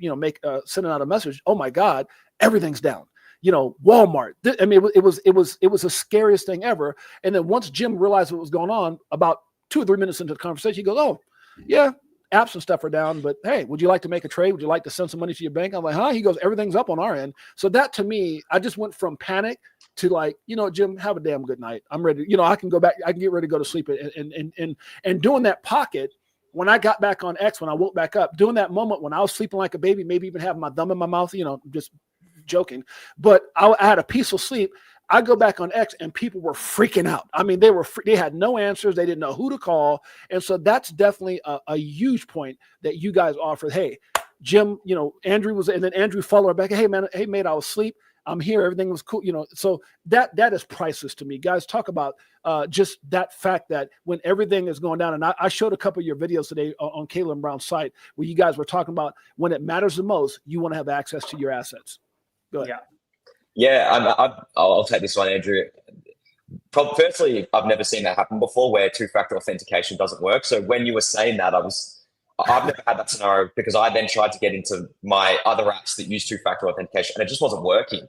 sending out a message. Oh my God, everything's down. Walmart. I mean, it was the scariest thing ever. And then once Jim realized what was going on, about 2 or 3 minutes into the conversation, he goes, oh yeah, apps and stuff are down, but hey, would you like to make a trade? Would you like to send some money to your bank? I'm like, huh? He goes, everything's up on our end. So that, to me, I just went from panic to like, Jim, have a damn good night. I'm ready. I can go back. I can get ready to go to sleep. And doing that pocket, when I got back on X, when I woke back up, doing that moment when I was sleeping like a baby, maybe even having my thumb in my mouth, just joking, but I had a peaceful sleep. I go back on X and people were freaking out. I mean, they had no answers. They didn't know who to call. And so that's definitely a huge point that you guys offered. Hey, Jim, Andrew was, and then Andrew followed back. Hey man, I was asleep. I'm here. Everything was cool. So that is priceless to me. Guys, talk about just that fact that when everything is going down, and I showed a couple of your videos today on Caleb Brown's site where you guys were talking about when it matters the most, you want to have access to your assets. Go ahead. Yeah. Yeah, I'll take this one, Andrew. Firstly, I've never seen that happen before, where two-factor authentication doesn't work. So when you were saying that, I've never had that scenario, because I then tried to get into my other apps that use two-factor authentication, and it just wasn't working.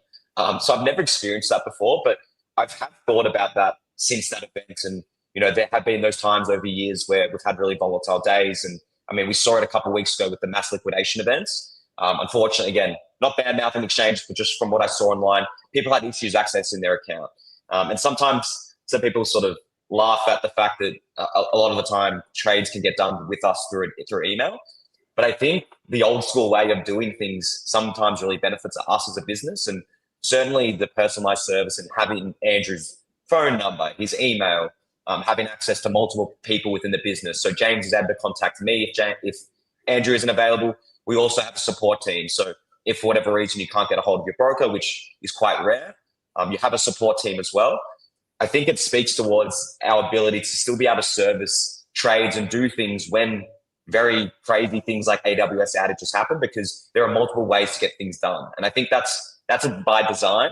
So I've never experienced that before, but I have thought about that since that event. And there have been those times over years where we've had really volatile days, and I mean, we saw it a couple of weeks ago with the mass liquidation events. Unfortunately, again, not bad mouthing exchange, but just from what I saw online, people had issues accessing their account. And sometimes some people sort of laugh at the fact that a lot of the time trades can get done with us through email. But I think the old school way of doing things sometimes really benefits us as a business. And certainly the personalized service and having Andrew's phone number, his email, having access to multiple people within the business. So James is able to contact me if Andrew isn't available. We also have a support team. So if for whatever reason you can't get a hold of your broker, which is quite rare, You have a support team as well. I think it speaks towards our ability to still be able to service trades and do things when very crazy things like AWS outages happen, because there are multiple ways to get things done. And I think that's by design.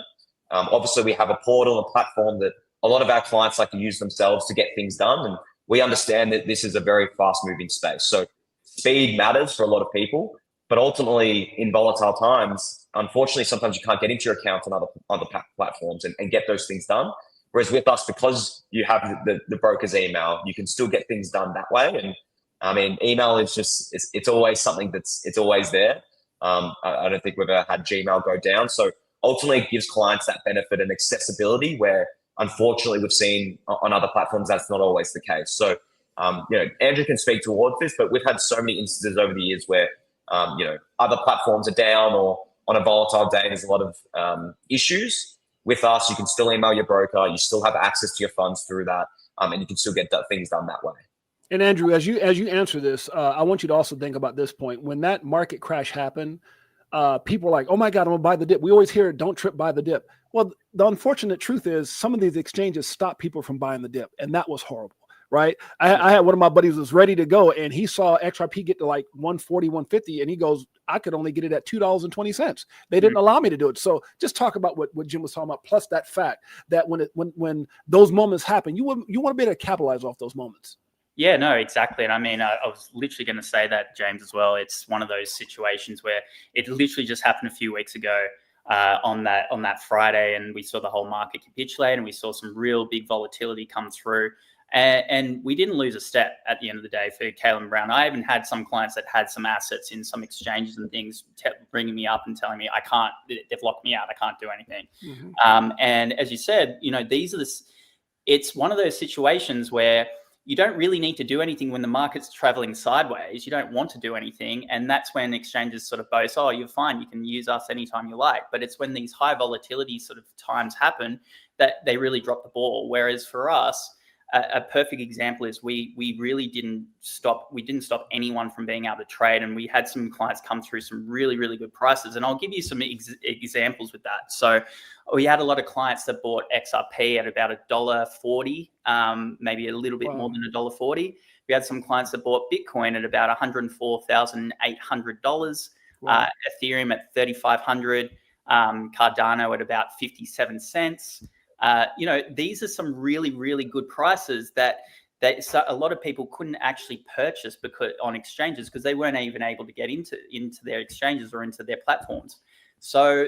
Obviously, we have a portal and platform that a lot of our clients like to use themselves to get things done. And we understand that this is a very fast moving space. So speed matters for a lot of people, but ultimately in volatile times, unfortunately, sometimes you can't get into your account on other platforms and get those things done. Whereas with us, because you have the broker's email, you can still get things done that way. And I mean, email is just, it's always something it's always there. I don't think we've ever had Gmail go down. So ultimately it gives clients that benefit and accessibility where unfortunately we've seen on other platforms, that's not always the case. So, Andrew can speak towards this, but we've had so many instances over the years where, other platforms are down or on a volatile day, there's a lot of issues. With us, you can still email your broker. You still have access to your funds through that, and you can still get things done that way. And Andrew, as you answer this, I want you to also think about this point. When that market crash happened, people were like, "Oh my God, I'm gonna buy the dip." We always hear, "Don't trip, buy the dip." Well, the unfortunate truth is, some of these exchanges stop people from buying the dip, and that was horrible, right? I had one of my buddies was ready to go, and he saw XRP get to like 140, 150, and he goes, "I could only get it at $2.20. They didn't allow me to do it." So just talk about what Jim was talking about, plus that fact that when those moments happen, you want to be able to capitalize off those moments. Yeah, no, exactly. And I mean, I was literally going to say that, James, as well. It's one of those situations where it literally just happened a few weeks ago on that Friday, and we saw the whole market capitulate, and we saw some real big volatility come through. And we didn't lose a step at the end of the day for Caleb Brown. I even had some clients that had some assets in some exchanges and things bringing me up and telling me, I can't, they've locked me out, I can't do anything. Mm-hmm. And as you said, it's one of those situations where you don't really need to do anything when the market's traveling sideways. You don't want to do anything. And that's when exchanges sort of boast, "Oh, you're fine, you can use us anytime you like." But it's when these high volatility sort of times happen that they really drop the ball. Whereas for us, a perfect example is we really didn't stop anyone from being able to trade, and we had some clients come through some really, really good prices. And I'll give you some examples with that. So we had a lot of clients that bought XRP at about $1.40, maybe a little bit more than $1.40. We had some clients that bought Bitcoin at about $104,800, Ethereum at $3,500, Cardano at about 57 cents. These are some really, really good prices that a lot of people couldn't actually purchase on exchanges because they weren't even able to get into their exchanges or into their platforms. So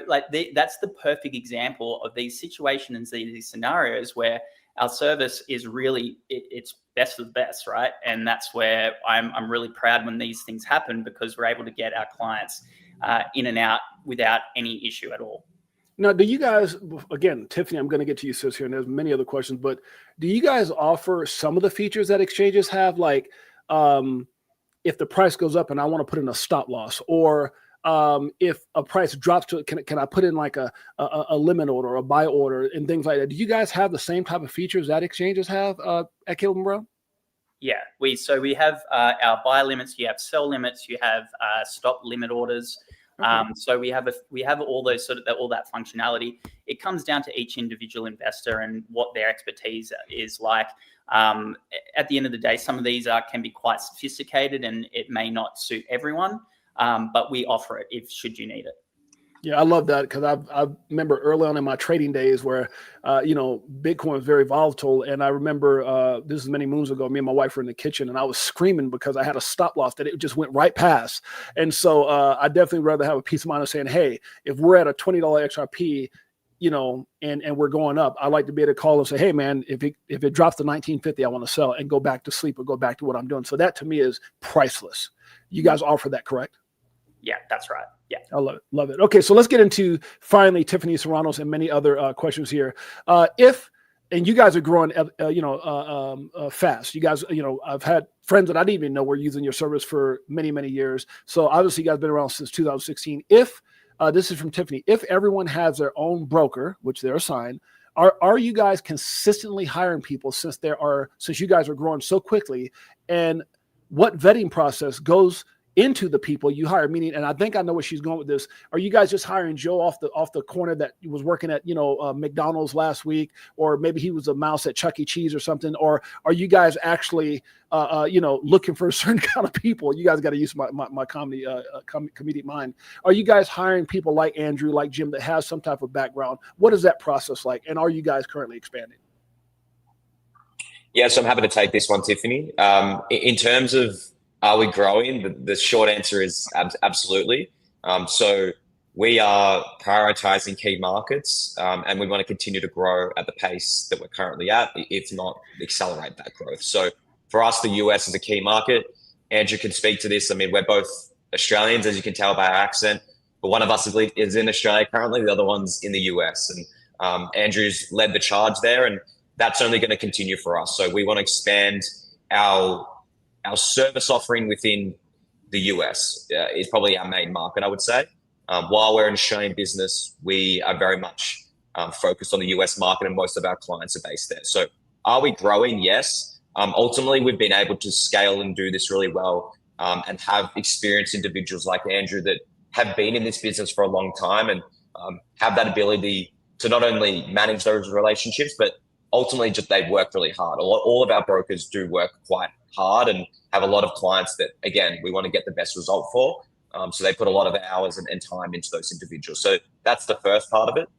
that's the perfect example of these situations, these scenarios where our service is really, it's best of the best, right? And that's where I'm really proud when these things happen, because we're able to get our clients in and out without any issue at all. Now, do you guys, again, Tiffany, I'm going to get to you, sis, here, and there's many other questions, but do you guys offer some of the features that exchanges have? Like, if the price goes up and I want to put in a stop loss, or if a price drops to, can I put in like a limit order or a buy order and things like that? Do you guys have the same type of features that exchanges have at Caleb & Brown? Yeah, we have our buy limits, you have sell limits, you have stop limit orders. Okay. So we have all those all that functionality. It comes down to each individual investor and what their expertise is like. At the end of the day, some of these can be quite sophisticated, and it may not suit everyone. But we offer it should you need it. Yeah, I love that, because I remember early on in my trading days where, Bitcoin was very volatile. And I remember this is many moons ago, me and my wife were in the kitchen and I was screaming because I had a stop loss that it just went right past. And so I definitely rather have a peace of mind of saying, hey, if we're at a $20 XRP, and we're going up, I like to be able to call and say, hey, man, if it drops to 1950, I want to sell and go back to sleep or go back to what I'm doing. So that to me is priceless. You guys offer that, correct? Yeah, that's right. Yeah. I love it. Love it. Okay. So let's get into finally Tiffany Serranos and many other questions here. And you guys are growing, fast. You guys, I've had friends that I didn't even know were using your service for many, many years. So obviously you guys have been around since 2016. This is from Tiffany, if everyone has their own broker, which they're assigned, are you guys consistently hiring people since you guys are growing so quickly? And what vetting process goes into the people you hire? Meaning, and I think I know where she's going with this. Are you guys just hiring Joe off the corner that was working at McDonald's last week, or maybe he was a mouse at Chuck E. Cheese or something? Or are you guys actually looking for a certain kind of people? You guys got to use my comedic mind. Are you guys hiring people like Andrew, like Jim, that has some type of background? What is that process like? And are you guys currently expanding? Yeah, so I'm happy to take this one, Tiffany. In terms of are we growing, the short answer is absolutely. So we are prioritizing key markets, and we want to continue to grow at the pace that we're currently at, if not accelerate that growth. So for us, the US is a key market. Andrew can speak to this. I mean, we're both Australians, as you can tell by our accent, but one of us is in Australia currently, the other one's in the US. And Andrew's led the charge there, and that's only going to continue for us. So we want to expand our service offering within the US is probably our main market, I would say. While we're an Australian business, we are very much focused on the US market, and most of our clients are based there. So are we growing? Yes. Ultimately, we've been able to scale and do this really well, and have experienced individuals like Andrew that have been in this business for a long time and have that ability to not only manage those relationships, but ultimately just they work really hard. All of our brokers do work quite hard and have a lot of clients that, again, we want to get the best result for. So they put a lot of hours and time into those individuals. So that's the first part of it.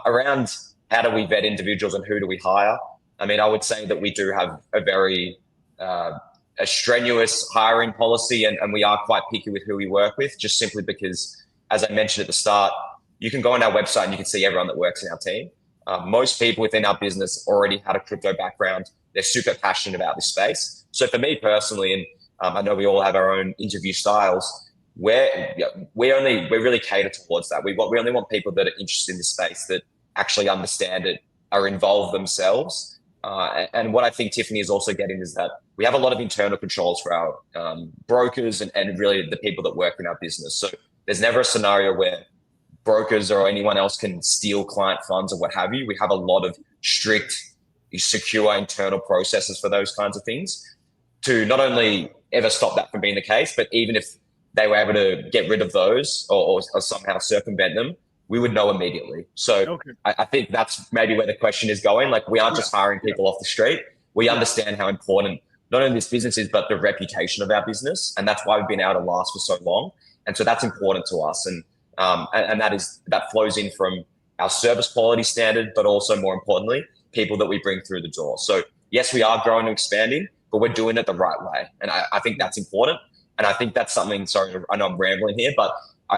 Around how do we vet individuals and who do we hire? I mean, I would say that we do have a very a strenuous hiring policy, and we are quite picky with who we work with, just simply because, as I mentioned at the start, you can go on our website and you can see everyone that works in our team. Most people within our business already had a crypto background. They're super passionate about this space. So for me personally, and I know we all have our own interview styles, we really cater towards that. We only want people that are interested in this space, that actually understand it, are involved themselves. And what I think Tiffany is also getting is that we have a lot of internal controls for our brokers and really the people that work in our business. So there's never a scenario where brokers or anyone else can steal client funds or what have you. We have a lot of strict, secure internal processes for those kinds of things to not only ever stop that from being the case, but even if they were able to get rid of those or somehow circumvent them, we would know immediately. So okay. I think that's maybe where the question is going. Like, we aren't just hiring people off the street. We understand how important not only this business is, but the reputation of our business. And that's why we've been able to last for so long. And so that's important to us. And that flows in from our service quality standard, but also more importantly, people that we bring through the door. So yes, we are growing and expanding, but we're doing it the right way. And I think that's important. And I think that's something, sorry, I know I'm rambling here, but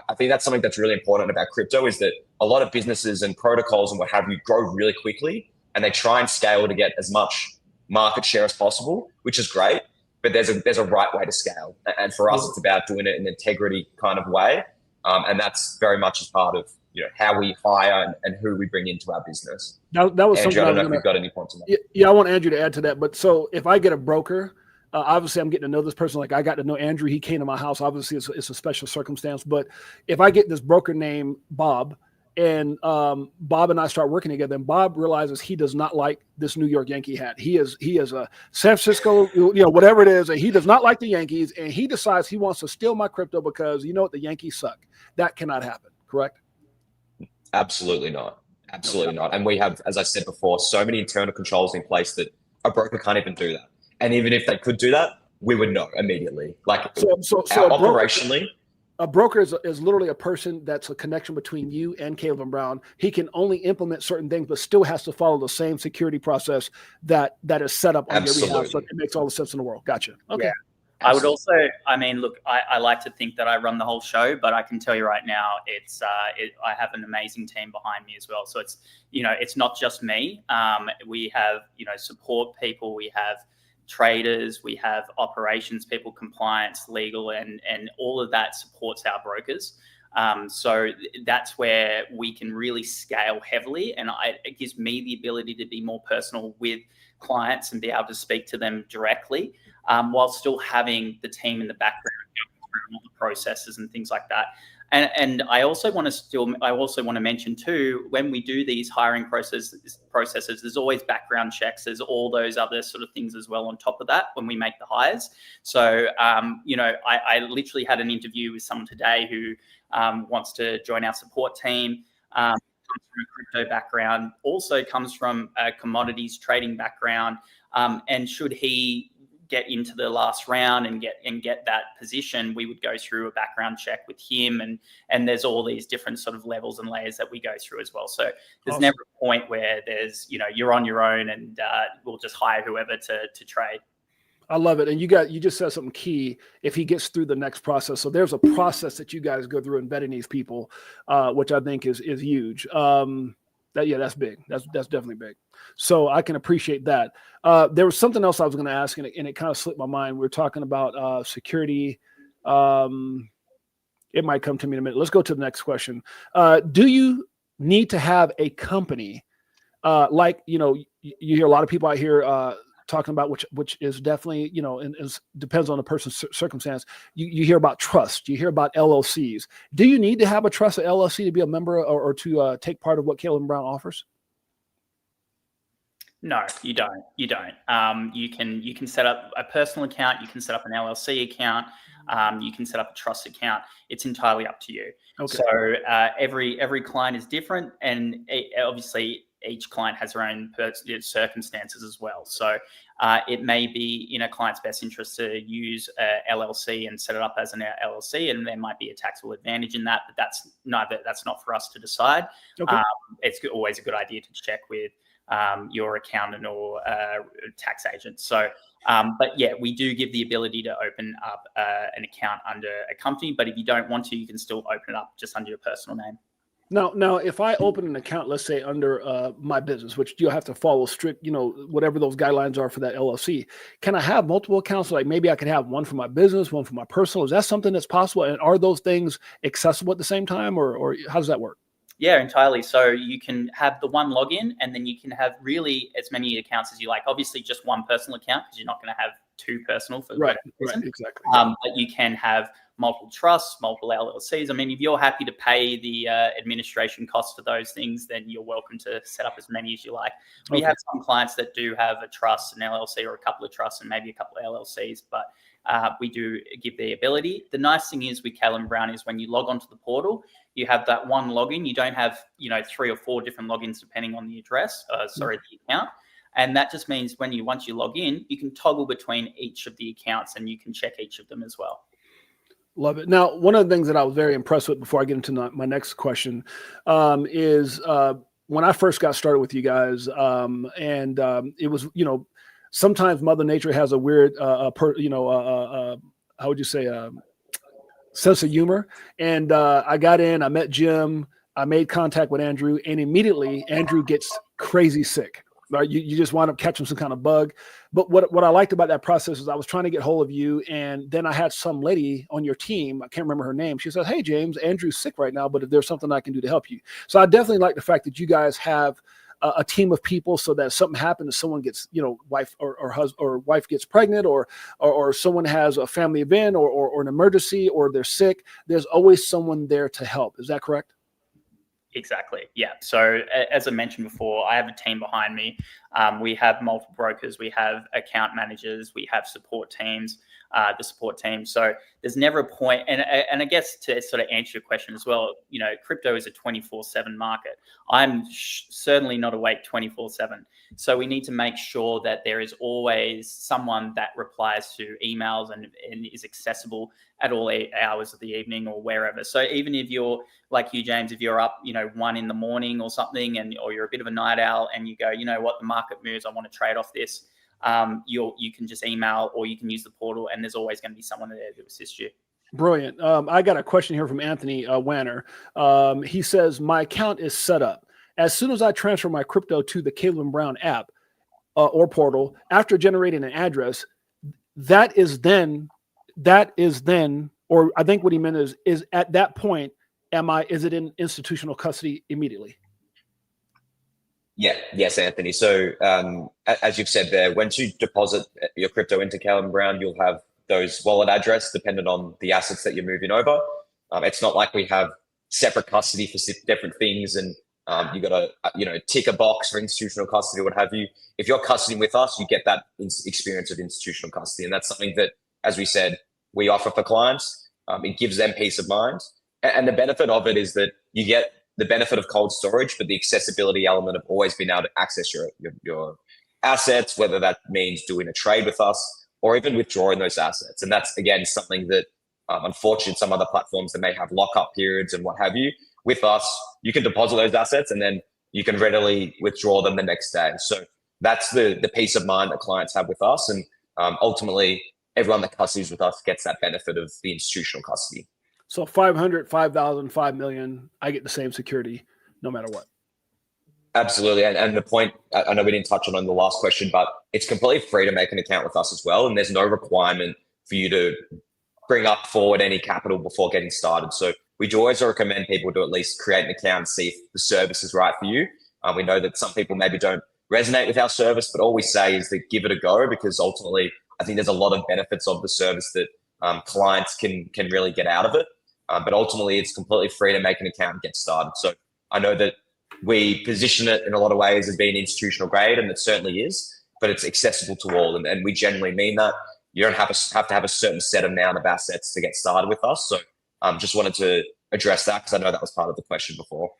I think that's something that's really important about crypto, is that a lot of businesses and protocols and what have you grow really quickly, and they try and scale to get as much market share as possible, which is great, but there's a right way to scale. And for us, it's about doing it in an integrity kind of way. And that's very much as part of how we hire and who we bring into our business. That was Andrew, something I don't know if you've got any points on that. Yeah, I want Andrew to add to that. But so if I get a broker, obviously I'm getting to know this person. Like, I got to know Andrew. He came to my house. Obviously it's a special circumstance. But if I get this broker named Bob, and Bob and I start working together, and Bob realizes he does not like this New York Yankee hat. He is a San Francisco, whatever it is, and he does not like the Yankees, and he decides he wants to steal my crypto because the Yankees suck. That cannot happen, correct? Absolutely not. Absolutely not. And we have, as I said before, so many internal controls in place that a broker can't even do that. And even if they could do that, we would know immediately. Like, so operationally. A broker is literally a person that's a connection between you and Caleb Brown. He can only implement certain things, but still has to follow the same security process that is set up on your behalf. So it makes all the sense in the world. Gotcha. Okay. Yeah. I would also, look, I like to think that I run the whole show, but I can tell you right now, I have an amazing team behind me as well. So it's not just me. We have, support people, we have traders, we have operations people, compliance, legal, and all of that supports our brokers. So that's where we can really scale heavily, and it gives me the ability to be more personal with clients and be able to speak to them directly, while still having the team in the background, all the processes and things like that. And I also want to mention too, when we do these hiring processes, there's always background checks. There's all those other sort of things as well on top of that when we make the hires. So, I literally had an interview with someone today who wants to join our support team. Comes from a crypto background, also comes from a commodities trading background, and should he get into the last round and get that position, we would go through a background check with him, and there's all these different sort of levels and layers that we go through as well. So there's never a point where there's, you're on your own and we'll just hire whoever to trade. I love it. And you just said something key. If he gets through the next process, so there's a process that you guys go through in vetting these people, which I think is huge. That's big. That's definitely big. So I can appreciate that. There was something else I was going to ask, and it kind of slipped my mind. We were talking about security. It might come to me in a minute. Let's go to the next question. Do you need to have a company? You hear a lot of people out here talking about, which is definitely, and depends on the person's circumstance. You hear about trust. You hear about LLCs. Do you need to have a trusted LLC to be a member or to take part of what Caleb Brown offers? No, you don't. You don't. You can set up a personal account. You can set up an LLC account. You can set up a trust account. It's entirely up to you. Okay. So every client is different, and obviously each client has their own circumstances as well. So it may be in a client's best interest to use a LLC and set it up as an LLC, and there might be a taxable advantage in that, but that's not for us to decide. Okay. It's always a good idea to check with your accountant or tax agent. So, but yeah, we do give the ability to open up an account under a company, but if you don't want to, you can still open it up just under your personal name. Now, if I open an account, let's say under my business, which you'll have to follow strict, whatever those guidelines are for that LLC, can I have multiple accounts? Like maybe I could have one for my business, one for my personal. Is that something that's possible? And are those things accessible at the same time, or how does that work? Yeah, entirely. So you can have the one login, and then you can have really as many accounts as you like. Obviously, just one personal account because you're not going to have two personal for right, exactly. But you can have multiple trusts, multiple LLCs. I mean, if you're happy to pay the administration costs for those things, then you're welcome to set up as many as you like. We have some clients that do have a trust, an LLC, or a couple of trusts, and maybe a couple of LLCs, but we do give the ability. The nice thing is with Caleb Brown is when you log onto the portal, you have that one login. You don't have 3 or 4 different logins depending on the address. The account. And that just means once you log in, you can toggle between each of the accounts and you can check each of them as well. Love it. Now, one of the things that I was very impressed with before I get into my next question is when I first got started with you guys, it was, sometimes Mother Nature has a weird, how would you say, sense of humor. And I got in, I met Jim, I made contact with Andrew, and immediately Andrew gets crazy sick. Right? You just wind up catching some kind of bug. But what I liked about that process is I was trying to get hold of you, and then I had some lady on your team, I can't remember her name. She said, "Hey, James, Andrew's sick right now, but if there's something I can do to help you." So I definitely like the fact that you guys have a team of people, so that if something happens, someone gets, wife or husband or wife gets pregnant, or someone has a family event or an emergency, or they're sick, there's always someone there to help. Is that correct? Exactly. Yeah. So as I mentioned before, I have a team behind me. We have multiple brokers. We have account managers. We have support teams, the support team. So there's never a point. And I guess to sort of answer your question as well, crypto is a 24/7 market. I'm certainly not awake 24/7. So we need to make sure that there is always someone that replies to emails and is accessible at all hours of the evening or wherever. So even if you're like you, James, if you're up, 1 a.m. or something, or you're a bit of a night owl and you go, what, the market moves, I want to trade off this. You can just email, or you can use the portal, and there's always going to be someone there to assist you. Brilliant. I got a question here from Anthony Wanner. He says, my account is set up. As soon as I transfer my crypto to the Caleb Brown app or portal, after generating an address, that is then, or I think what he meant is at that point, is it in institutional custody immediately? Yeah. Yes, Anthony. So as you've said there, once you deposit your crypto into Caleb Brown, you'll have those wallet address dependent on the assets that you're moving over. It's not like we have separate custody for different things and you got to tick a box for institutional custody or what have you. If you're custodying with us, you get that experience of institutional custody, and that's something that, as we said, we offer for clients. It gives them peace of mind, and the benefit of it is that you get the benefit of cold storage, but the accessibility element of always being able to access your assets, whether that means doing a trade with us or even withdrawing those assets. And that's, again, something that unfortunately some other platforms that may have lockup periods and what have you. With us, you can deposit those assets and then you can readily withdraw them the next day. So that's the peace of mind that clients have with us. And ultimately, everyone that custodies with us gets that benefit of the institutional custody. So 500, 5,000, 5 million, I get the same security no matter what. Absolutely. And the point, I know we didn't touch on the last question, but it's completely free to make an account with us as well. And there's no requirement for you to bring up forward any capital before getting started. So we do always recommend people to at least create an account and see if the service is right for you. We know that some people maybe don't resonate with our service, but all we say is that give it a go, because ultimately I think there's a lot of benefits of the service that clients can really get out of it. But ultimately it's completely free to make an account and get started. So I know that we position it in a lot of ways as being institutional grade, and it certainly is, but it's accessible to all. And we generally mean that. You don't have to have a certain set amount of assets to get started with us. So just wanted to address that because I know that was part of the question before.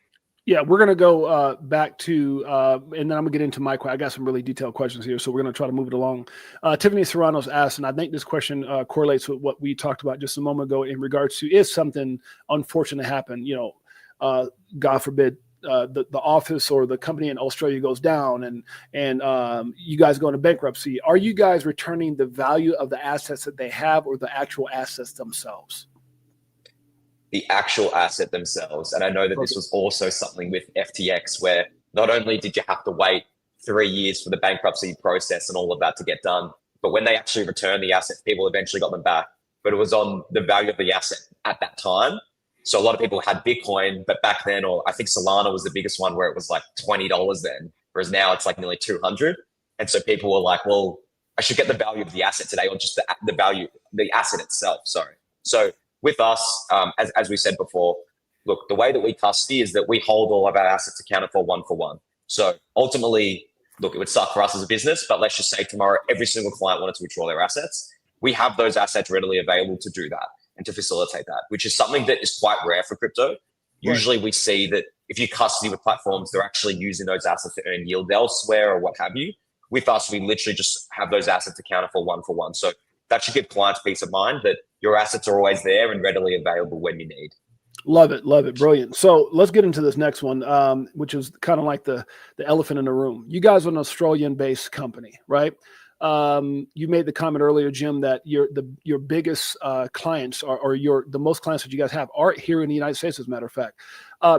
Yeah, we're going to go back to, and then I'm going to get into my question. I got some really detailed questions here, so we're going to try to move it along. Tiffany Serrano's asked, and I think this question correlates with what we talked about just a moment ago in regards to, if something unfortunate happened, God forbid, the office or the company in Australia goes down and you guys go into bankruptcy, are you guys returning the value of the assets that they have or the actual assets themselves? The actual asset themselves. And I know that this was also something with FTX, where not only did you have to wait 3 years for the bankruptcy process and all of that to get done, but when they actually returned the assets, people eventually got them back, but it was on the value of the asset at that time. So a lot of people had Bitcoin, but back then, or I think Solana was the biggest one where it was like $20 then, whereas now it's like nearly 200. And so people were like, well, I should get the value of the asset today, or just the value, the asset itself. Sorry. So with us, as we said before, look, the way that we custody is that we hold all of our assets accounted for one for one. So ultimately, look, it would suck for us as a business, but let's just say tomorrow, every single client wanted to withdraw their assets. We have those assets readily available to do that and to facilitate that, which is something that is quite rare for crypto. Usually we see that if you custody with platforms, they're actually using those assets to earn yield elsewhere or what have you. With us, we literally just have those assets accounted for one for one. So that should give clients peace of mind that your assets are always there and readily available when you need. Love it. Brilliant. So let's get into this next one, which is kind of like the elephant in the room. You guys are an Australian-based company, right? You made the comment earlier, Jim, that your biggest clients or the most clients that you guys have are here in the United States, as a matter of fact.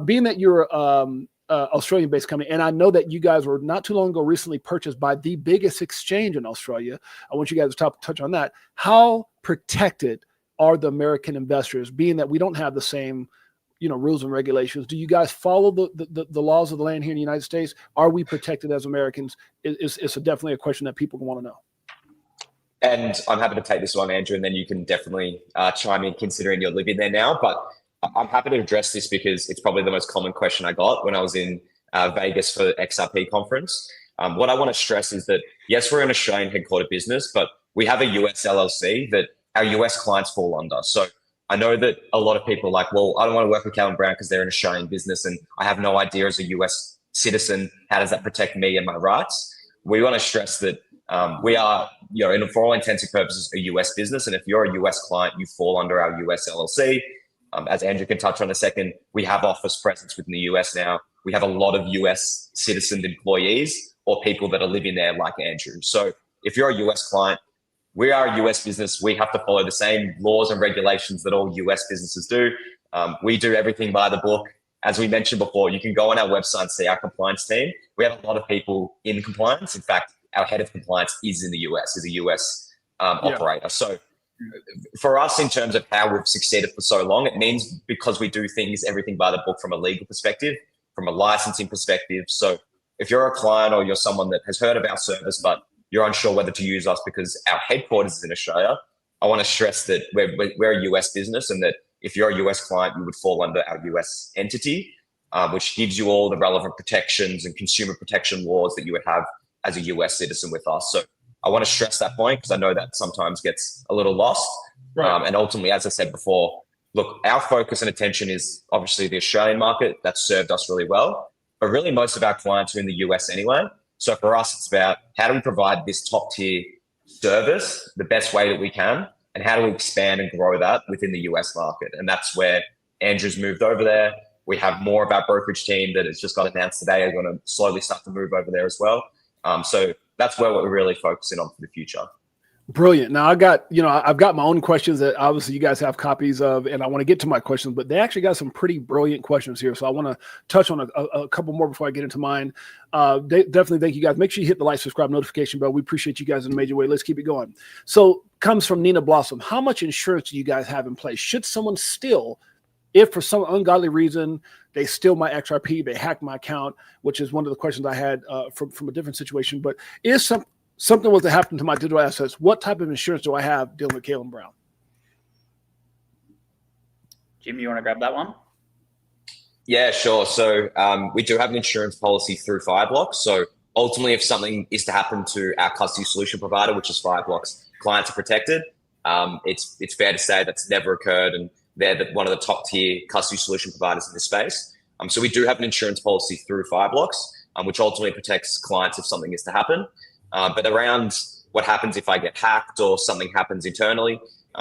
Being that you're Australian-based company, and I know that you guys were not too long ago recently purchased by the biggest exchange in Australia. I want you guys to touch on that. How protected are the American investors, being that we don't have the same rules and regulations? Do you guys follow the laws of the land here in the United States? Are we protected as Americans? It's definitely a question that people want to know. And I'm happy to take this one, Andrew, and then you can definitely chime in, considering you're living there now. But I'm happy to address this because it's probably the most common question I got when I was in Vegas for XRP conference. What I want to stress is that, yes, we're an Australian headquartered business, but we have a US LLC that our US clients fall under. So I know that a lot of people are like, well, I don't want to work with Calvin Brown because they're an Australian business and I have no idea as a US citizen, how does that protect me and my rights? We want to stress that we are, for all intents and purposes, a US business. And if you're a US client, you fall under our US LLC. As Andrew can touch on in a second, we have office presence within the US now. We have a lot of US citizen employees or people that are living there like Andrew. So if you're a US client, we are a US business. We have to follow the same laws and regulations that all US businesses do. We do everything by the book. As we mentioned before, you can go on our website and see our compliance team. We have a lot of people in compliance. In fact, our head of compliance is in the US, is a US operator. So for us, in terms of how we've succeeded for so long, it means because we do everything by the book from a legal perspective, from a licensing perspective. So if you're a client or you're someone that has heard of our service, but you're unsure whether to use us because our headquarters is in Australia, I want to stress that we're a US business and that if you're a US client, you would fall under our US entity, which gives you all the relevant protections and consumer protection laws that you would have as a US citizen with us. So I want to stress that point because I know that sometimes gets a little lost. Right. And ultimately, as I said before, look, our focus and attention is obviously the Australian market. That's served us really well. But really, most of our clients are in the US anyway. So for us, it's about how do we provide this top tier service the best way that we can, and how do we expand and grow that within the US market? And that's where Andrew's moved over there. We have more of our brokerage team that has just got announced today are going to slowly start to move over there as well. So that's where we're really focusing on for the future. Brilliant. Now I've got my own questions that obviously you guys have copies of, and I want to get to my questions, but they actually got some pretty brilliant questions here. So I want to touch on a couple more before I get into mine. Definitely thank you guys. Make sure you hit the like, subscribe, notification bell. We appreciate you guys in a major way. Let's keep it going. So comes from Nina Blossom. How much insurance do you guys have in place? Should someone steal, if for some ungodly reason they steal my XRP, they hack my account, which is one of the questions I had from a different situation, but is something was to happen to my digital assets, what type of insurance do I have dealing with Kaylen Brown? Jim, you want to grab that one? Yeah, sure. So we do have an insurance policy through Fireblocks. So ultimately, if something is to happen to our custody solution provider, which is Fireblocks, clients are protected. It's fair to say that's never occurred, and they're one of the top tier custody solution providers in this space. So we do have an insurance policy through Fireblocks, which ultimately protects clients if something is to happen. But around what happens if I get hacked or something happens internally,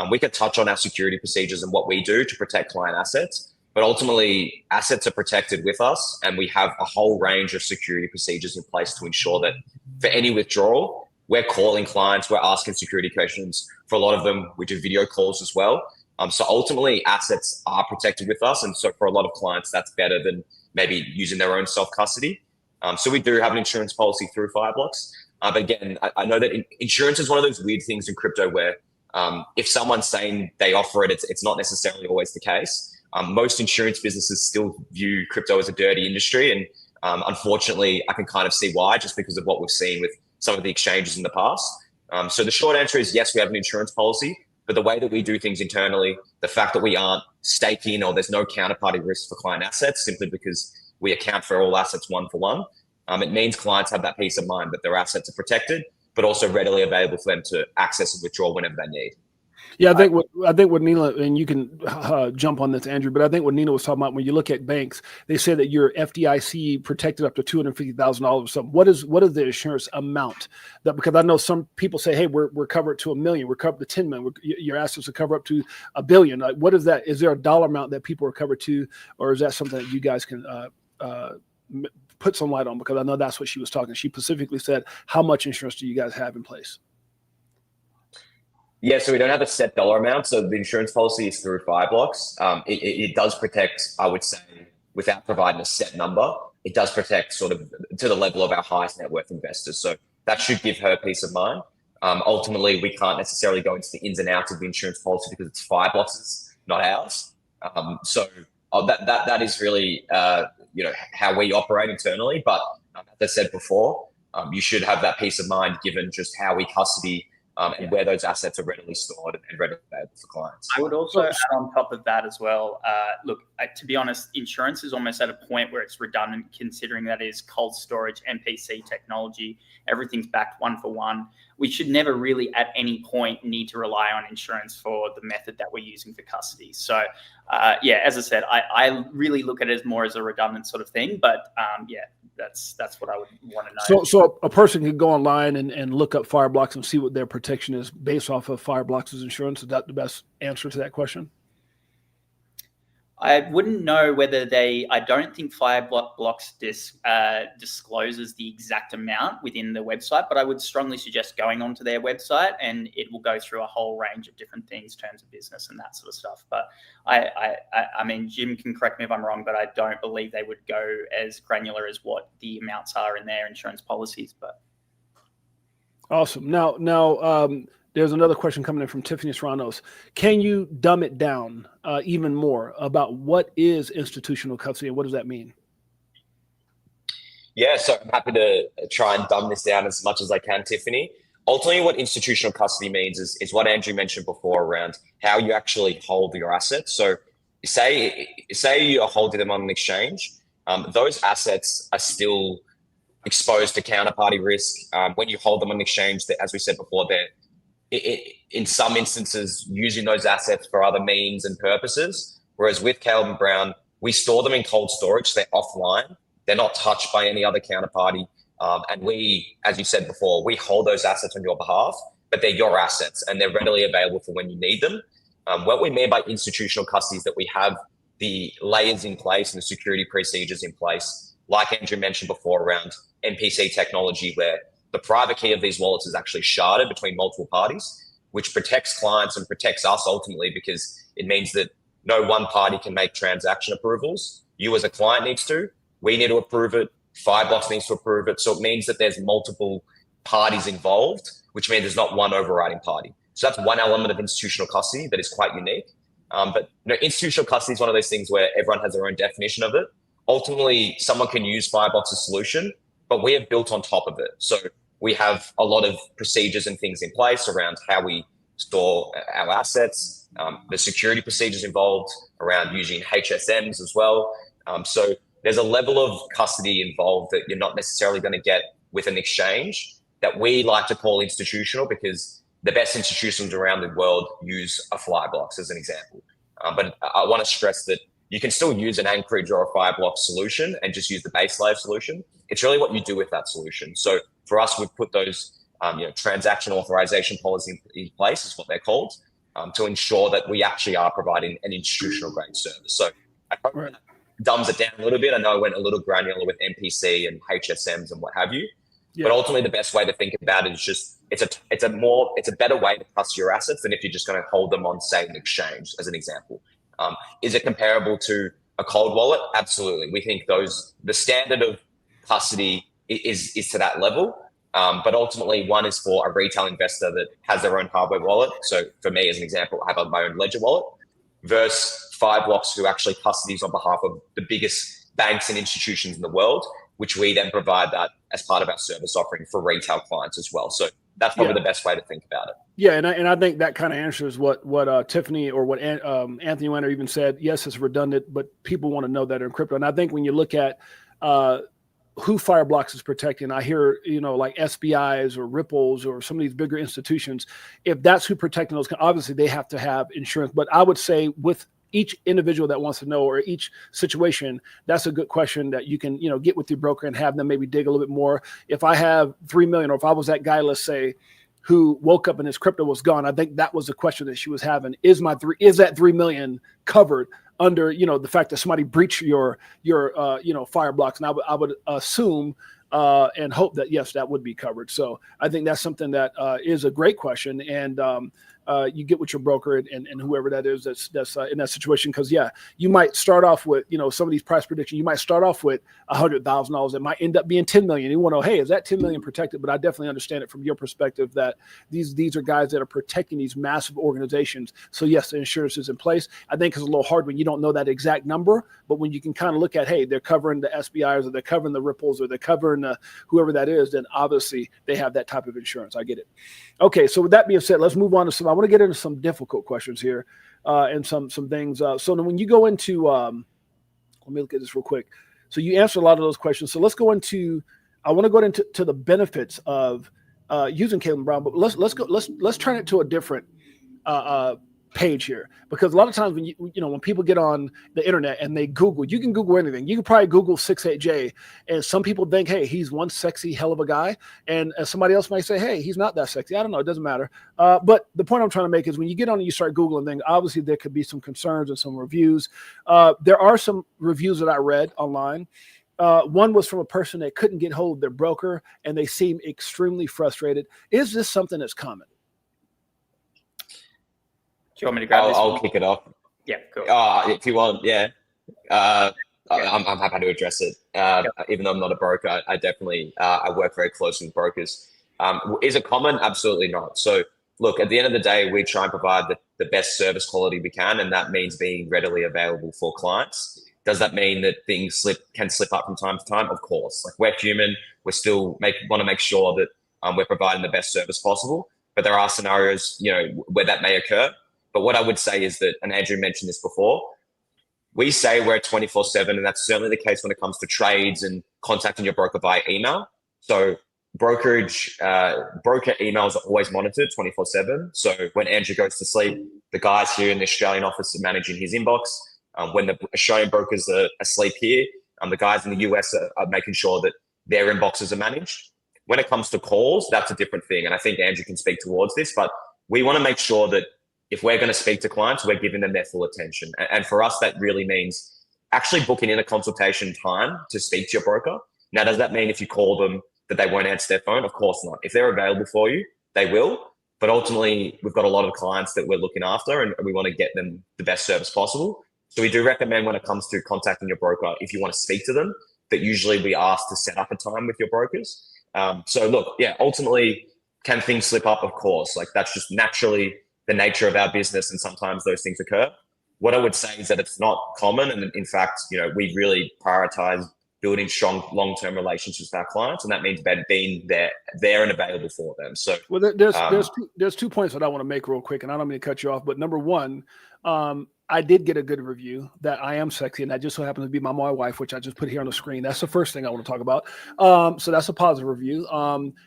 we can touch on our security procedures and what we do to protect client assets. But ultimately, assets are protected with us, and we have a whole range of security procedures in place to ensure that for any withdrawal, we're calling clients, we're asking security questions. For a lot of them, we do video calls as well. So ultimately, assets are protected with us. And so for a lot of clients, that's better than maybe using their own self-custody. So we do have an insurance policy through Fireblocks. But again, I know that insurance is one of those weird things in crypto where if someone's saying they offer it, it's not necessarily always the case. Most insurance businesses still view crypto as a dirty industry. And unfortunately, I can kind of see why, just because of what we've seen with some of the exchanges in the past. So the short answer is yes, we have an insurance policy, but the way that we do things internally, the fact that we aren't staking or there's no counterparty risk for client assets simply because we account for all assets one for one, it means clients have that peace of mind that their assets are protected, but also readily available for them to access and withdraw whenever they need. Yeah, I think what Nina, and you can jump on this, Andrew, but I think what Nina was talking about, when you look at banks, they say that you're FDIC protected up to $250,000 or something. What is the insurance amount? That, because I know some people say, hey, we're covered to $1 million, we're covered to 10 million, your assets are covered up to $1 billion. Like, what is that? Is there a dollar amount that people are covered to, or is that something that you guys can put some light on? Because I know that's what she was talking. She specifically said, how much insurance do you guys have in place? Yeah, so we don't have a set dollar amount. So the insurance policy is through Fireblocks. It does protect, I would say, without providing a set number, it does protect sort of to the level of our highest net worth investors. So that should give her peace of mind. Ultimately, we can't necessarily go into the ins and outs of the insurance policy because it's Fireblocks', not ours. So that is really how we operate internally. But as I said before, you should have that peace of mind given just how we custody and where those assets are readily stored and readily available for clients. I would also add on top of that as well, to be honest, insurance is almost at a point where it's redundant, considering that is cold storage, MPC technology, everything's backed one for one. We should never really at any point need to rely on insurance for the method that we're using for custody. So as I said, I really look at it as more as a redundant sort of thing, but that's what I would want to know. So a person could go online and look up Fireblocks and see what their protection is based off of Fireblocks' insurance. Is that the best answer to that question? I wouldn't know whether I don't think Fireblocks discloses the exact amount within the website, but I would strongly suggest going onto their website, and it will go through a whole range of different things, terms of business and that sort of stuff. But I mean, Jim can correct me if I'm wrong, but I don't believe they would go as granular as what the amounts are in their insurance policies. But awesome. Now, there's another question coming in from Tiffany Serranos. Can you dumb it down even more about what is institutional custody and what does that mean? Yeah, so I'm happy to try and dumb this down as much as I can, Tiffany. Ultimately, what institutional custody means is what Andrew mentioned before around how you actually hold your assets. So say you're holding them on an exchange, those assets are still exposed to counterparty risk. When you hold them on an exchange, as we said before, they're in some instances using those assets for other means and purposes. Whereas with Caleb and Brown, we store them in cold storage. So they're offline. They're not touched by any other counterparty. And we, as you said before, we hold those assets on your behalf, but they're your assets and they're readily available for when you need them. What we mean by institutional custody is that we have the layers in place and the security procedures in place, like Andrew mentioned before, around MPC technology, where the private key of these wallets is actually sharded between multiple parties, which protects clients and protects us ultimately, because it means that no one party can make transaction approvals. You as a client needs to, we need to approve it, Fireblocks needs to approve it. So it means that there's multiple parties involved, which means there's not one overriding party. So that's one element of institutional custody that is quite unique. But institutional custody is one of those things where everyone has their own definition of it. Ultimately, someone can use Fireblocks' solution, but we have built on top of it. So we have a lot of procedures and things in place around how we store our assets, the security procedures involved around using HSMs as well. So there's a level of custody involved that you're not necessarily going to get with an exchange that we like to call institutional, because the best institutions around the world use a Fireblocks as an example. But I want to stress that you can still use an Anchorage or a Fireblocks solution and just use the base layer solution. It's really what you do with that solution. So for us, we've put those transaction authorization policies in place, is what they're called, to ensure that we actually are providing an institutional grade service. So I hope that dumbs it down a little bit. I know I went a little granular with MPC and HSMs and what have you, but ultimately the best way to think about it is just it's a better way to trust your assets than if you're just going to hold them on, say, an exchange, as an example. Is it comparable to a cold wallet? Absolutely. We think the standard of custody is to that level. But ultimately, one is for a retail investor that has their own hardware wallet. So for me, as an example, I have my own Ledger wallet, versus Fireblocks, who actually custodies on behalf of the biggest banks and institutions in the world, which we then provide that as part of our service offering for retail clients as well. So that's probably the best way to think about it. Yeah, and I think that kind of answers what Tiffany or what Anthony Weiner even said. Yes, it's redundant, but people want to know that in crypto. And I think when you look at who Fireblocks is protecting, I hear, like SBIs or Ripples or some of these bigger institutions, if that's who protecting those, obviously they have to have insurance. But I would say with each individual that wants to know, or each situation, that's a good question that you can, get with your broker and have them maybe dig a little bit more. If I have 3 million, or if I was that guy, let's say, who woke up and his crypto was gone, I think that was the question that she was having. Is that 3 million covered under, the fact that somebody breached your Fireblocks? And I would assume and hope that, yes, that would be covered. So I think that's something that is a great question. And you get with your broker and whoever that is that's in that situation. Because, you might start off with, some of these price predictions. You might start off with $100,000. It might end up being 10 million. You want to know, hey, is that 10 million protected? But I definitely understand it from your perspective that these are guys that are protecting these massive organizations. So, yes, the insurance is in place. I think it's a little hard when you don't know that exact number. But when you can kind of look at, hey, they're covering the SBIs, or they're covering the Ripples, or they're covering whoever that is, then obviously they have that type of insurance. I get it. Okay, so with that being said, let's move on to I want to get into some difficult questions here and some things. So when you go into, let me look at this real quick. So you answered a lot of those questions. So let's go into, I want to go into the benefits of using Caleb Brown, but let's turn it to a different page here, because a lot of times when when people get on the internet and they Google, you can Google anything. You can probably Google 68J, and some people think, hey, he's one sexy hell of a guy, and somebody else might say, hey, he's not that sexy. I don't know, it doesn't matter. But the point I'm trying to make is when you get on and you start Googling things, obviously there could be some concerns and some reviews. There are some reviews that I read online. One was from a person that couldn't get hold of their broker, and they seem extremely frustrated. Is this something that's common? Do you want me to grab this? I'll kick it off. Yeah, cool. If you want, I'm happy to address it. Even though I'm not a broker, I definitely I work very closely with brokers. Is it common? Absolutely not. So look, at the end of the day, we try and provide the best service quality we can, and that means being readily available for clients. Does that mean that things can slip up from time to time? Of course. Like, we're human. We still want to make sure that we're providing the best service possible. But there are scenarios, where that may occur. But what I would say is that, and Andrew mentioned this before, we say we're 24/7, and that's certainly the case when it comes to trades and contacting your broker via email. So broker emails are always monitored 24/7. So when Andrew goes to sleep, the guys here in the Australian office are managing his inbox. When the Australian brokers are asleep here, the guys in the US are making sure that their inboxes are managed. When it comes to calls, that's a different thing. And I think Andrew can speak towards this, but we want to make sure that if we're going to speak to clients, we're giving them their full attention. And for us, that really means actually booking in a consultation time to speak to your broker. Now, does that mean if you call them that they won't answer their phone? Of course not. If they're available for you, they will. But ultimately, we've got a lot of clients that we're looking after, and we want to get them the best service possible. So we do recommend when it comes to contacting your broker, if you want to speak to them, that usually we ask to set up a time with your brokers. So look, yeah, ultimately, can things slip up? Of course. Like, that's just naturally the nature of our business, and sometimes those things occur. What I would say is that it's not common, and in fact, we really prioritize building strong long-term relationships with our clients, and that means being there and available for them. So, well, there's 2 points that I want to make real quick, and I don't mean to cut you off, but number one, I did get a good review that I am sexy, and that just so happens to be my wife, which I just put here on the screen. That's the first thing I want to talk about. So that's a positive review.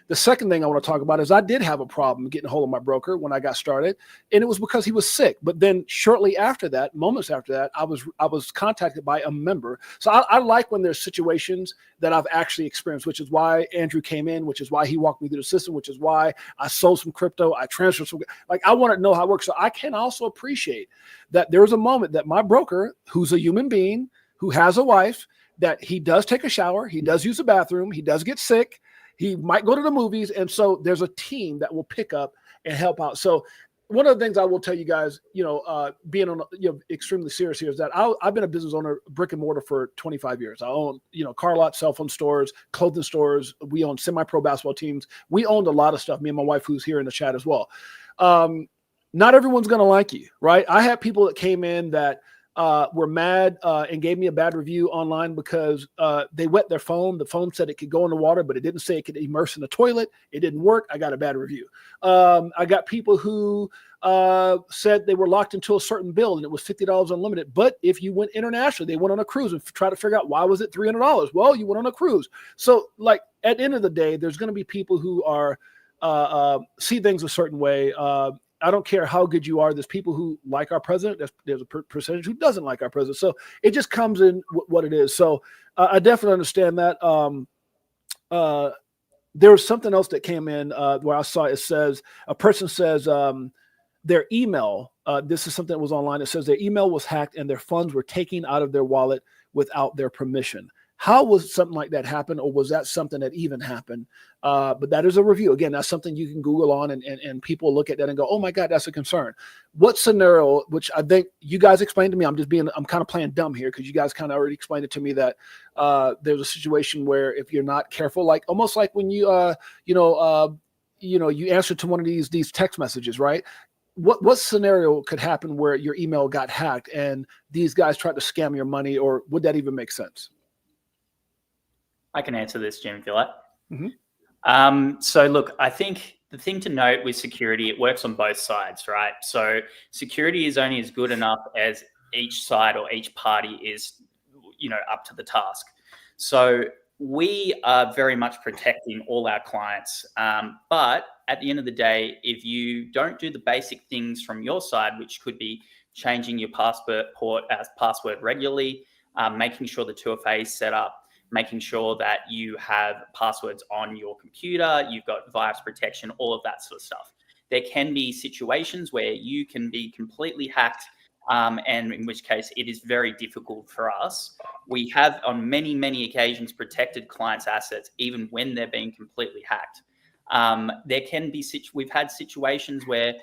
The second thing I want to talk about is I did have a problem getting a hold of my broker when I got started, and it was because he was sick. But then shortly after that, moments after that, I was contacted by a member. So I like when there's situations that I've actually experienced, which is why Andrew came in, which is why he walked me through the system, which is why I sold some crypto, I transferred some. Like, I want to know how it works. So I can also appreciate that there was a moment that my broker, who's a human being, who has a wife, that he does take a shower, he does use the bathroom, he does get sick, he might go to the movies. And so there's a team that will pick up and help out. So one of the things I will tell you guys, being on, extremely serious here, is that I've been a business owner, brick and mortar, for 25 years. I own, car lots, cell phone stores, clothing stores. We own semi-pro basketball teams. We owned a lot of stuff. Me and my wife, who's here in the chat as well. Not everyone's going to like you, right? I had people that came in that were mad and gave me a bad review online because they wet their phone. The phone said it could go in the water, but it didn't say it could immerse in the toilet. It didn't work. I got a bad review. I got people who said they were locked into a certain bill and it was $50 unlimited. But if you went internationally, they went on a cruise and try to figure out, why was it $300? Well, you went on a cruise. So, like, at the end of the day, there's going to be people who are see things a certain way. I don't care how good you are. There's people who like our president. There's a percentage who doesn't like our president. So it just comes in what it is. So I definitely understand that. There was something else that came in where I saw it says, a person says their email, this is something that was online. It says their email was hacked and their funds were taken out of their wallet without their permission. How was something like that happen, or was that something that even happened? But that is a review. Again, that's something you can Google on, and people look at that and go, oh my God, that's a concern. What scenario, which I think you guys explained to me, I'm kind of playing dumb here because you guys kind of already explained it to me, that there's a situation where if you're not careful, like almost like when you answer to one of these text messages, right? What scenario could happen where your email got hacked and these guys tried to scam your money, or would that even make sense? I can answer this, Jim, if you like. Mm-hmm. So look, I think the thing to note with security, it works on both sides, right? So security is only as good enough as each side or each party is, up to the task. So we are very much protecting all our clients. But at the end of the day, if you don't do the basic things from your side, which could be changing your password regularly, making sure the 2FA is set up, making sure that you have passwords on your computer, you've got virus protection, all of that sort of stuff. There can be situations where you can be completely hacked, and in which case it is very difficult for us. We have on many, many occasions protected clients' assets even when they're being completely hacked. There can be we've had situations where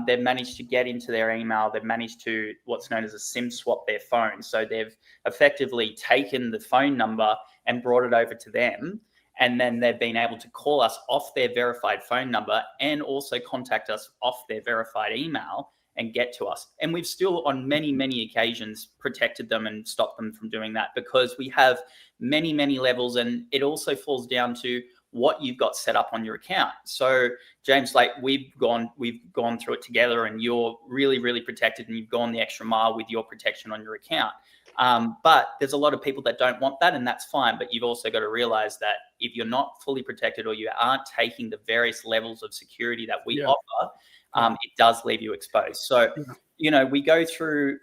they've managed to get into their email. They've managed to what's known as a SIM swap their phone. So they've effectively taken the phone number and brought it over to them. And then they've been able to call us off their verified phone number and also contact us off their verified email and get to us. And we've still, on many, many occasions, protected them and stopped them from doing that, because we have many, many levels. And it also falls down to what you've got set up on your account. So James, like we've gone through it together, and you're really, really protected, and you've gone the extra mile with your protection on your account. But there's a lot of people that don't want that, and that's fine. But you've also got to realize that if you're not fully protected, or you aren't taking the various levels of security that we offer, it does leave you exposed. So, we go through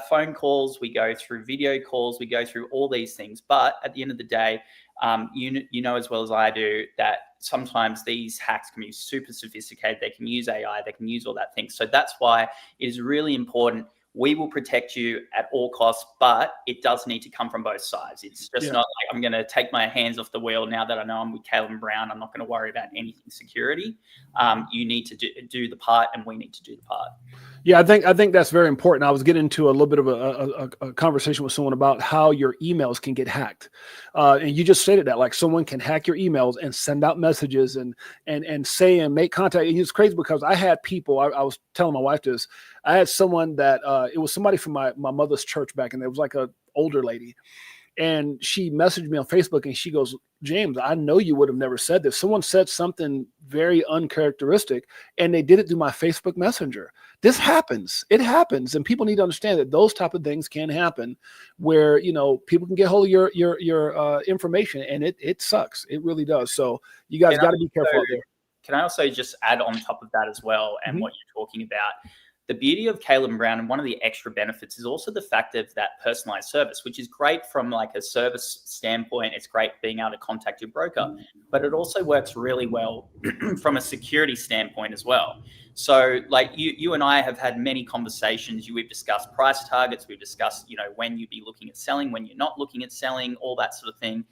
phone calls, we go through video calls, we go through all these things. But at the end of the day, you know as well as I do that sometimes these hacks can be super sophisticated. They can use AI, they can use all that thing. So that's why it is really important. We will protect you at all costs, but it does need to come from both sides. It's just not like I'm going to take my hands off the wheel now that I know I'm with Caleb Brown. I'm not going to worry about anything security. You need to do the part, and we need to do the part. Yeah, I think that's very important. I was getting into a little bit of a conversation with someone about how your emails can get hacked, and you just stated that, like, someone can hack your emails and send out messages and say and make contact. And it's crazy because I had people. I was telling my wife this. I had someone that it was somebody from my mother's church back, and it was like an older lady. And she messaged me on Facebook, and she goes, James, I know you would have never said this. Someone said something very uncharacteristic, and they did it through my Facebook Messenger. This happens. It happens. And people need to understand that those type of things can happen where, people can get hold of your information, and it sucks. It really does. So you guys got to be careful out there. Can I also just add on top of that as well, and what you're talking about? The beauty of Caleb Brown, and one of the extra benefits, is also the fact of that personalized service, which is great from like a service standpoint. It's great being able to contact your broker, but it also works really well from a security standpoint as well. So like you and I have had many conversations. We've discussed price targets. We've discussed, when you'd be looking at selling, when you're not looking at selling, all that sort of thing.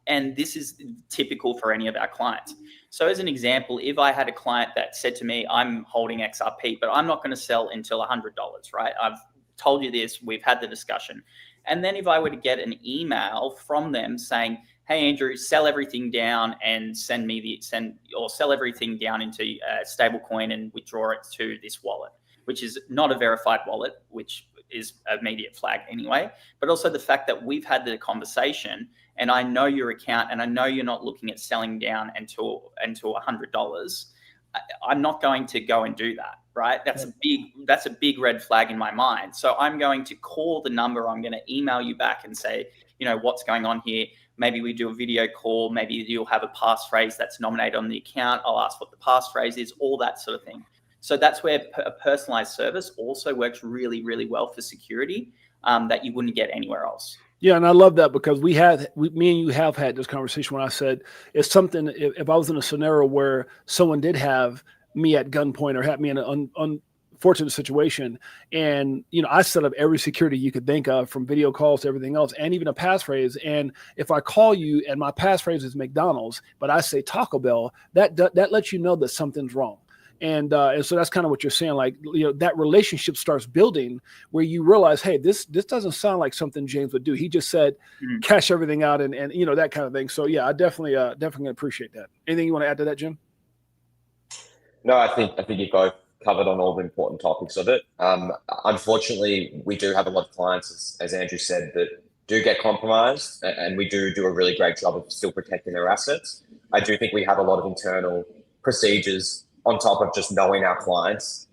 And this is typical for any of our clients. So as an example, if I had a client that said to me, I'm holding XRP, but I'm not going to sell until $100, right? I've told you this, we've had the discussion. And then if I were to get an email from them saying, hey, Andrew, sell everything down and sell everything down into a stable coin and withdraw it to this wallet, which is not a verified wallet, which is an immediate flag anyway. But also the fact that we've had the conversation, and I know your account, and I know you're not looking at selling down until $100. I'm not going to go and do that, right? That's a big red flag in my mind. So I'm going to call the number. I'm going to email you back and say, what's going on here? Maybe we do a video call. Maybe you'll have a passphrase that's nominated on the account. I'll ask what the passphrase is, all that sort of thing. So that's where a personalized service also works really, really well for security that you wouldn't get anywhere else. Yeah, and I love that because me and you have had this conversation when I said it's something, if I was in a scenario where someone did have me at gunpoint or had me in an unfortunate situation, and, I set up every security you could think of, from video calls to everything else, and even a passphrase. And if I call you and my passphrase is McDonald's, but I say Taco Bell, that lets you know that something's wrong. And so that's kind of what you're saying, like, that relationship starts building where you realize, hey, this doesn't sound like something James would do. He just said, cash everything out and that kind of thing. So yeah, I definitely appreciate that. Anything you want to add to that, Jim? No, I think you both covered on all the important topics of it. Unfortunately, we do have a lot of clients, as Andrew said, that do get compromised, and we do a really great job of still protecting their assets. I do think we have a lot of internal procedures on top of just knowing our clients,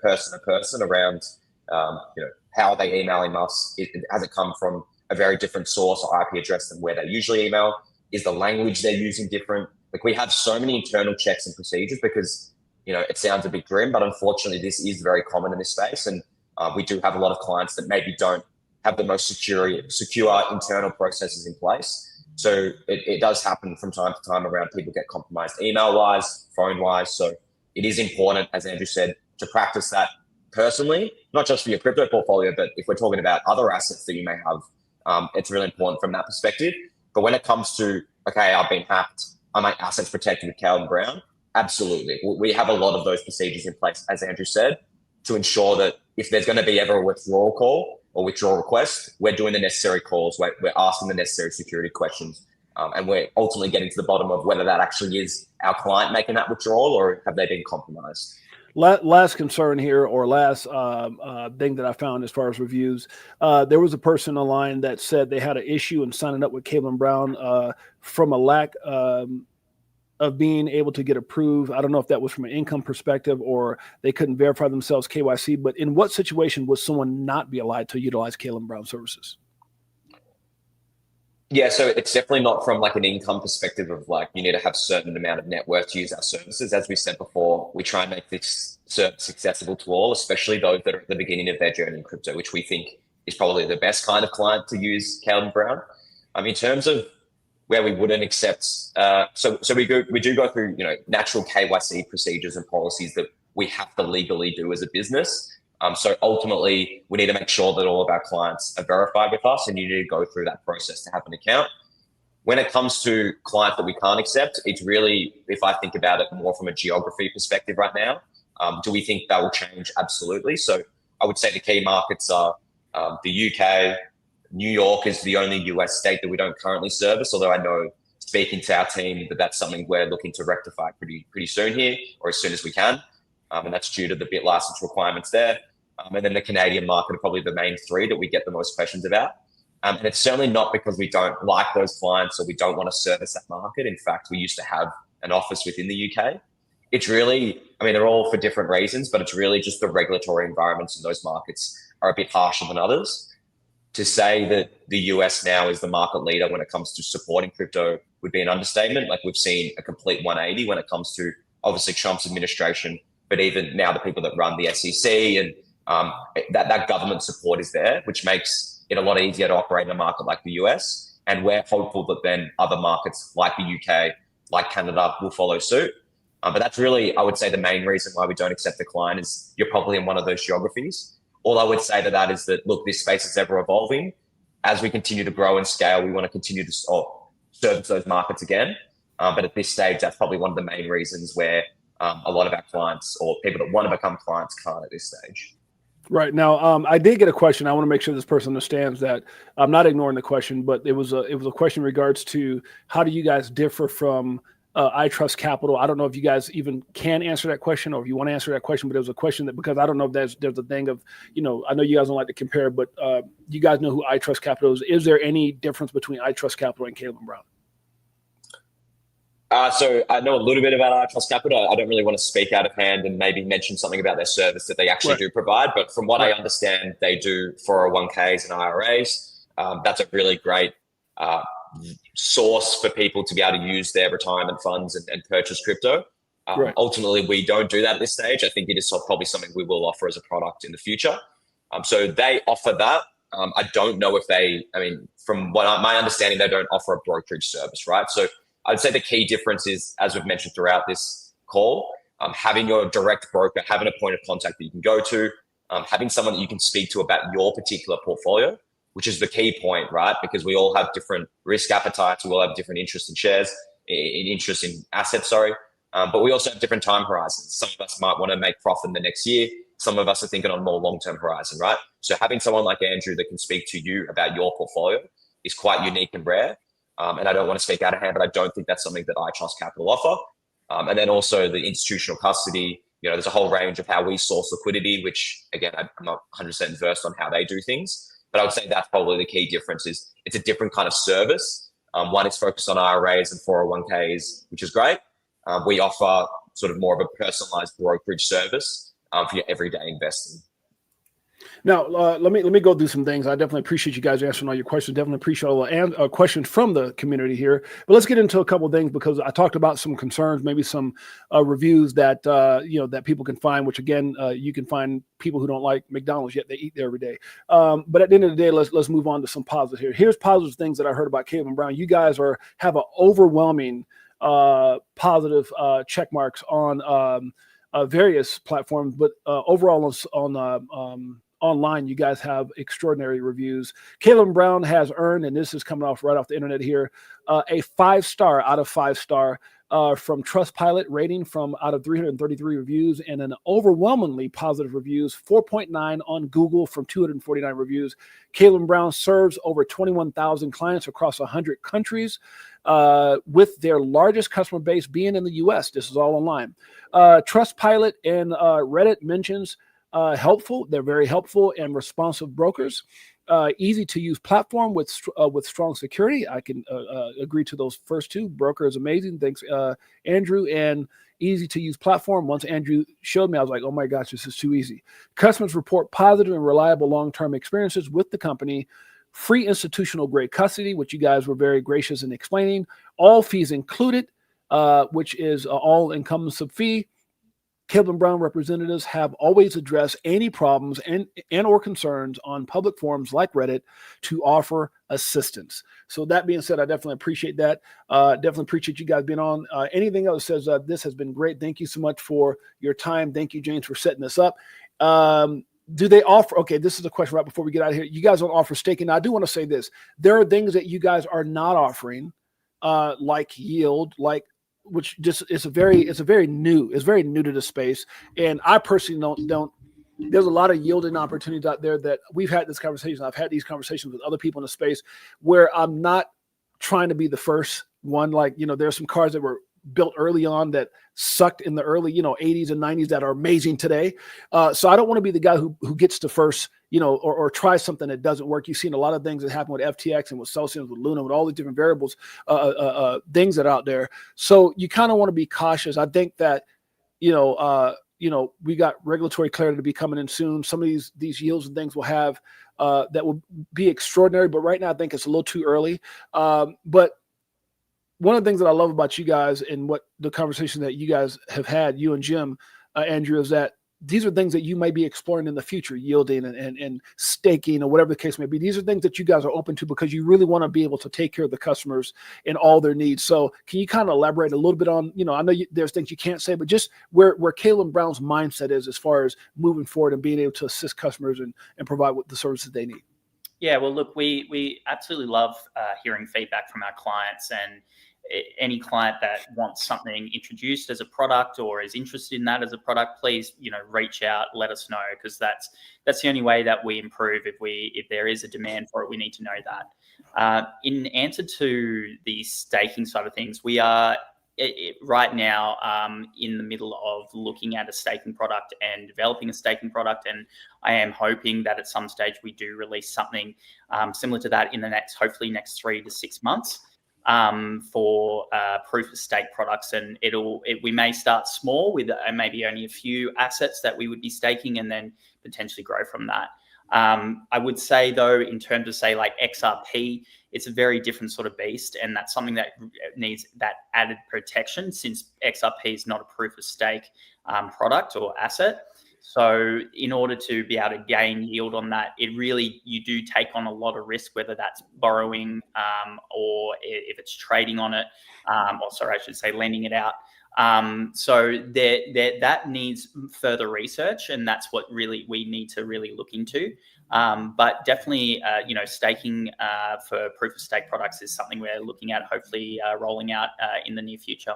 person to person around, how are they emailing us? Has it come from a very different source or IP address than where they usually email? Is the language they're using different? Like, we have so many internal checks and procedures because, it sounds a bit grim, but unfortunately this is very common in this space. And we do have a lot of clients that maybe don't have the most secure internal processes in place. So it does happen from time to time around people get compromised email-wise, phone-wise. So it is important, as Andrew said, to practice that personally, not just for your crypto portfolio, but if we're talking about other assets that you may have, it's really important from that perspective. But when it comes to, okay, I've been hacked, are my assets protected with Caleb Brown? Absolutely. We have a lot of those procedures in place, as Andrew said, to ensure that if there's going to be ever a withdrawal call or withdrawal request, we're doing the necessary calls, we're asking the necessary security questions, and we're ultimately getting to the bottom of whether that actually is our client making that withdrawal or have they been compromised. Last concern here, or last thing that I found as far as reviews, there was a person online that said they had an issue in signing up with Caitlin Brown from a lack of being able to get approved. I don't know if that was from an income perspective or they couldn't verify themselves KYC, but in what situation would someone not be allowed to utilize Caitlin Brown services? Yeah, so it's definitely not from like an income perspective of like you need to have a certain amount of net worth to use our services. As we said before, we try and make this service accessible to all, especially those that are at the beginning of their journey in crypto, which we think is probably the best kind of client to use Caitlin Brown. In terms of where we wouldn't accept, so we do go through natural KYC procedures and policies that we have to legally do as a business. So ultimately, we need to make sure that all of our clients are verified with us, and you need to go through that process to have an account. When it comes to clients that we can't accept, it's really, if I think about it more from a geography perspective right now, do we think that will change? Absolutely. So I would say the key markets are the UK. New York is the only US state that we don't currently service, although I know, speaking to our team, that that's something we're looking to rectify pretty soon here, or as soon as we can. And that's due to the bit license requirements there. And then the Canadian market are probably the main three that we get the most questions about. And it's certainly not because we don't like those clients or we don't want to service that market. In fact, we used to have an office within the UK. It's really, they're all for different reasons, but it's really just the regulatory environments in those markets are a bit harsher than others. To say that the US now is the market leader when it comes to supporting crypto would be an understatement. Like, we've seen a complete 180 when it comes to obviously Trump's administration, but even now the people that run the SEC and that government support is there, which makes it a lot easier to operate in a market like the US. And we're hopeful that then other markets like the UK, like Canada, will follow suit. But that's really, I would say, the main reason why we don't accept the client is you're probably in one of those geographies. All I would say to that is that, look, this space is ever evolving. As we continue to grow and scale, we want to continue to service those markets again. But at this stage, that's probably one of the main reasons where a lot of our clients or people that want to become clients can't at this stage. Right. Now, I did get a question. I want to make sure this person understands that I'm not ignoring the question, but it was a question in regards to how do you guys differ from iTrust Capital. I don't know if you guys even can answer that question or if you want to answer that question, but it was a question that, because I don't know if there's a thing of, I know you guys don't like to compare, but you guys know who iTrust Capital is. Is there any difference between iTrust Capital and Caitlin Brown? So I know a little bit about iTrust Capital. I don't really want to speak out of hand and maybe mention something about their service that they actually do provide. But from what I understand, they do 401ks and IRAs. That's a really great source for people to be able to use their retirement funds and purchase crypto. Ultimately, we don't do that at this stage. I think it is probably something we will offer as a product in the future. So they offer that. I don't know if from my understanding, they don't offer a brokerage service, right? So I'd say the key difference is, as we've mentioned throughout this call, having your direct broker, having a point of contact that you can go to, having someone that you can speak to about your particular portfolio, which is the key point, right? Because we all have different risk appetites. We all have different interest in interest in assets, but we also have different time horizons. Some of us might want to make profit in the next year. Some of us are thinking on more long-term horizon, right? So having someone like Andrew that can speak to you about your portfolio is quite unique and rare. And I don't want to speak out of hand, but I don't think that's something that iTrust Capital offer. And then also the institutional custody, there's a whole range of how we source liquidity, which again, I'm not 100% versed on how they do things, but I would say that's probably the key difference. Is it's a different kind of service. One is focused on IRAs and 401ks, which is great. We offer sort of more of a personalized brokerage service for your everyday investing. Now, let me go through some things. I definitely appreciate you guys answering all your questions. Definitely appreciate all the questions from the community here. But let's get into a couple of things, because I talked about some concerns, maybe some reviews that that people can find. Which again, you can find people who don't like McDonald's, yet they eat there every day. But at the end of the day, let's move on to some positive here. Here's positive things that I heard about Caitlin Brown. You guys have an overwhelming positive check marks on various platforms, but overall on online, you guys have extraordinary reviews. Caitlin Brown has earned, and this is coming right off the internet here, a 5-star out of 5-star from Trustpilot rating from out of 333 reviews, and an overwhelmingly positive reviews, 4.9 on Google from 249 reviews. Caitlin Brown serves over 21,000 clients across 100 countries, with their largest customer base being in the US. This is all online. Trustpilot and Reddit mentions helpful. They're very helpful and responsive brokers. Easy to use platform with strong security. I can agree to those first two. Broker is amazing. Thanks, Andrew. And easy to use platform. Once Andrew showed me, I was like, oh my gosh, this is too easy. Customers report positive and reliable long-term experiences with the company. Free institutional grade custody, which you guys were very gracious in explaining. All fees included, which is all encompassing fee. Caitlin Brown representatives have always addressed any problems and or concerns on public forums like Reddit to offer assistance. So that being said, I definitely appreciate that. Definitely appreciate you guys being on. Anything else says this has been great. Thank you so much for your time. Thank you, James, for setting this up. Do they offer, okay, this is a question right before we get out of here. You guys don't offer staking. Now, I do want to say this. There are things that you guys are not offering, like yield, like, which just it's very new to the space. And I personally don't there's a lot of yielding opportunities out there that we've had this conversation. I've had these conversations with other people in the space where I'm not trying to be the first one. Like, there's some cars that were built early on that sucked in the early, 80s and 90s that are amazing today. So I don't want to be the guy who gets to first, or try something that doesn't work. You've seen a lot of things that happen with FTX and with Celsius, with Luna, with all the different variables, things that are out there. So you kind of want to be cautious. I think that, we got regulatory clarity to be coming in soon. Some of these yields and things will have that will be extraordinary. But right now, I think it's a little too early. But one of the things that I love about you guys and what the conversation that you guys have had, you and Jim, Andrew, is that these are things that you may be exploring in the future, yielding and staking or whatever the case may be. These are things that you guys are open to because you really want to be able to take care of the customers and all their needs. So can you kind of elaborate a little bit on, I know there's things you can't say, but just where Caitlin Brown's mindset is as far as moving forward and being able to assist customers and provide what the services they need. Yeah, well, look, we absolutely love hearing feedback from our clients, and any client that wants something introduced as a product or is interested in that as a product, please, reach out, let us know, because that's the only way that we improve. If there is a demand for it, we need to know that. In answer to the staking side of things, we are right now in the middle of looking at a staking product and developing a staking product, and I am hoping that at some stage we do release something similar to that in the hopefully next 3 to 6 months. For proof of stake products, and we may start small with maybe only a few assets that we would be staking, and then potentially grow from that. I would say though, in terms of say like XRP, it's a very different sort of beast, and that's something that needs that added protection, since XRP is not a proof of stake product or asset. So in order to be able to gain yield on that, you do take on a lot of risk, whether that's borrowing or if it's trading on it, lending it out. So that needs further research, and that's what really we need to really look into. But definitely, staking for proof of stake products is something we're looking at, hopefully rolling out in the near future.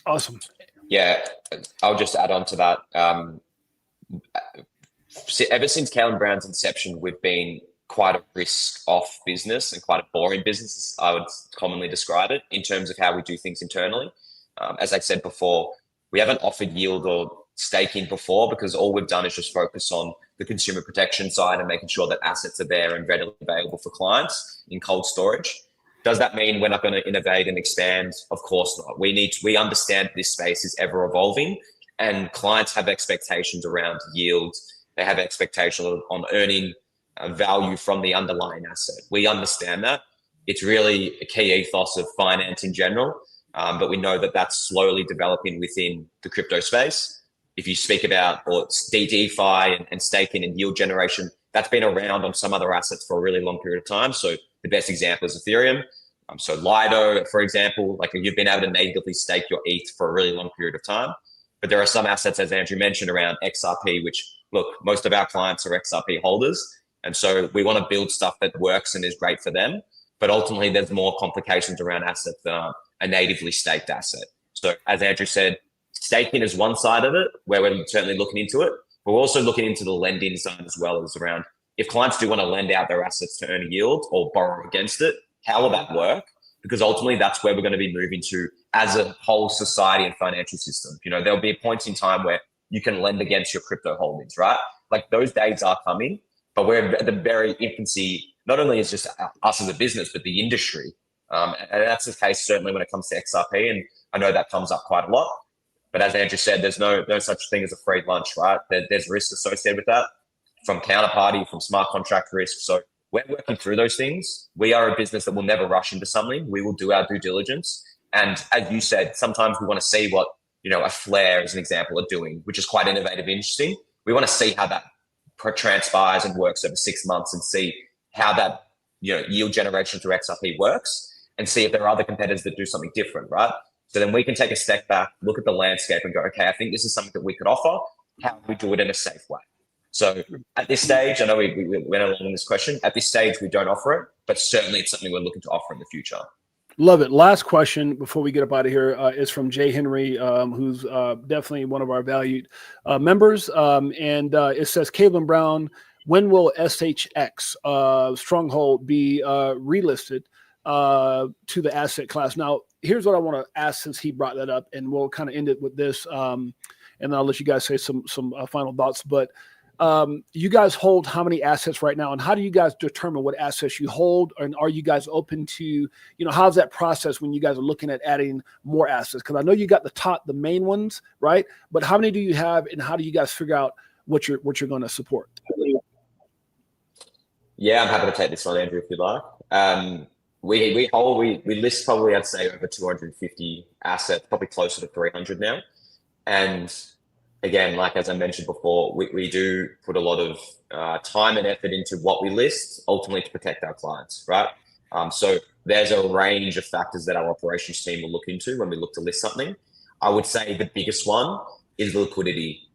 Awesome. Yeah, I'll just add on to that. Ever since Caitlin Brown's inception, we've been quite a risk-off business and quite a boring business, I would commonly describe it, in terms of how we do things internally. As I said before, we haven't offered yield or staking before because all we've done is just focus on the consumer protection side and making sure that assets are there and readily available for clients in cold storage. Does that mean we're not going to innovate and expand? Of course not. We understand this space is ever evolving, and clients have expectations around yield. They have expectations on earning value from the underlying asset. We understand that. It's really a key ethos of finance in general, but we know that that's slowly developing within the crypto space. If you speak about DeFi and staking and yield generation, that's been around on some other assets for a really long period of time. So the best example is Ethereum. So Lido, for example, like you've been able to natively stake your ETH for a really long period of time. But there are some assets, as Andrew mentioned, around XRP, which, look, most of our clients are XRP holders. And so we want to build stuff that works and is great for them. But ultimately, there's more complications around assets that a natively staked asset. So as Andrew said, staking is one side of it where we're certainly looking into it. But we're also looking into the lending side as well, as around if clients do want to lend out their assets to earn a yield or borrow against it, how will that work? Because ultimately that's where we're going to be moving to as a whole society and financial system. You know, there'll be points in time where you can lend against your crypto holdings, right? Like those days are coming, but we're at the very infancy. Not only is just us as a business, but the industry. And that's the case certainly when it comes to XRP. And I know that comes up quite a lot. But as Andrew said, there's no such thing as a free lunch, right? There's risk associated with that from counterparty, from smart contract risk. So we're working through those things. We are a business that will never rush into something. We will do our due diligence. And as you said, sometimes we want to see what, you know, a Flare as an example are doing, which is quite innovative and interesting. We want to see how that transpires and works over 6 months and see how that, you know, yield generation through XRP works and see if there are other competitors that do something different, right? So then we can take a step back, look at the landscape and go, okay, I think this is something that we could offer. How do we do it in a safe way? So at this stage, I know we went along in this question. At this stage, we don't offer it, but certainly it's something we're looking to offer in the future. Love it. Last question before we get up out of here is from Jay Henry, who's definitely one of our valued members. And it says, Caitlin Brown, when will SHX Stronghold be relisted to the asset class? Now, here's what I want to ask since he brought that up, and we'll kind of end it with this, and then I'll let you guys say some final thoughts. But you guys hold how many assets right now, and how do you guys determine what assets you hold? And are you guys open to, you know, how's that process when you guys are looking at adding more assets? Because I know you got the main ones, right? But how many do you have, and how do you guys figure out what you're going to support? Yeah, I'm happy to take this one, Andrew, if you'd like. We list probably, I'd say, over 250 assets, probably closer to 300 now. And again, like as I mentioned before, we do put a lot of time and effort into what we list, ultimately to protect our clients, right? So there's a range of factors that our operations team will look into when we look to list something. I would say the biggest one is liquidity.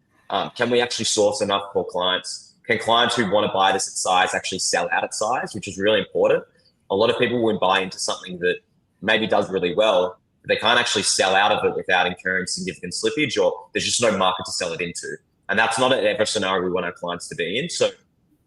Can we actually source enough for clients? Can clients who want to buy this at size actually sell out at size, which is really important? A lot of people will buy into something that maybe does really well, but they can't actually sell out of it without incurring significant slippage, or there's just no market to sell it into. And that's not an ever scenario we want our clients to be in. So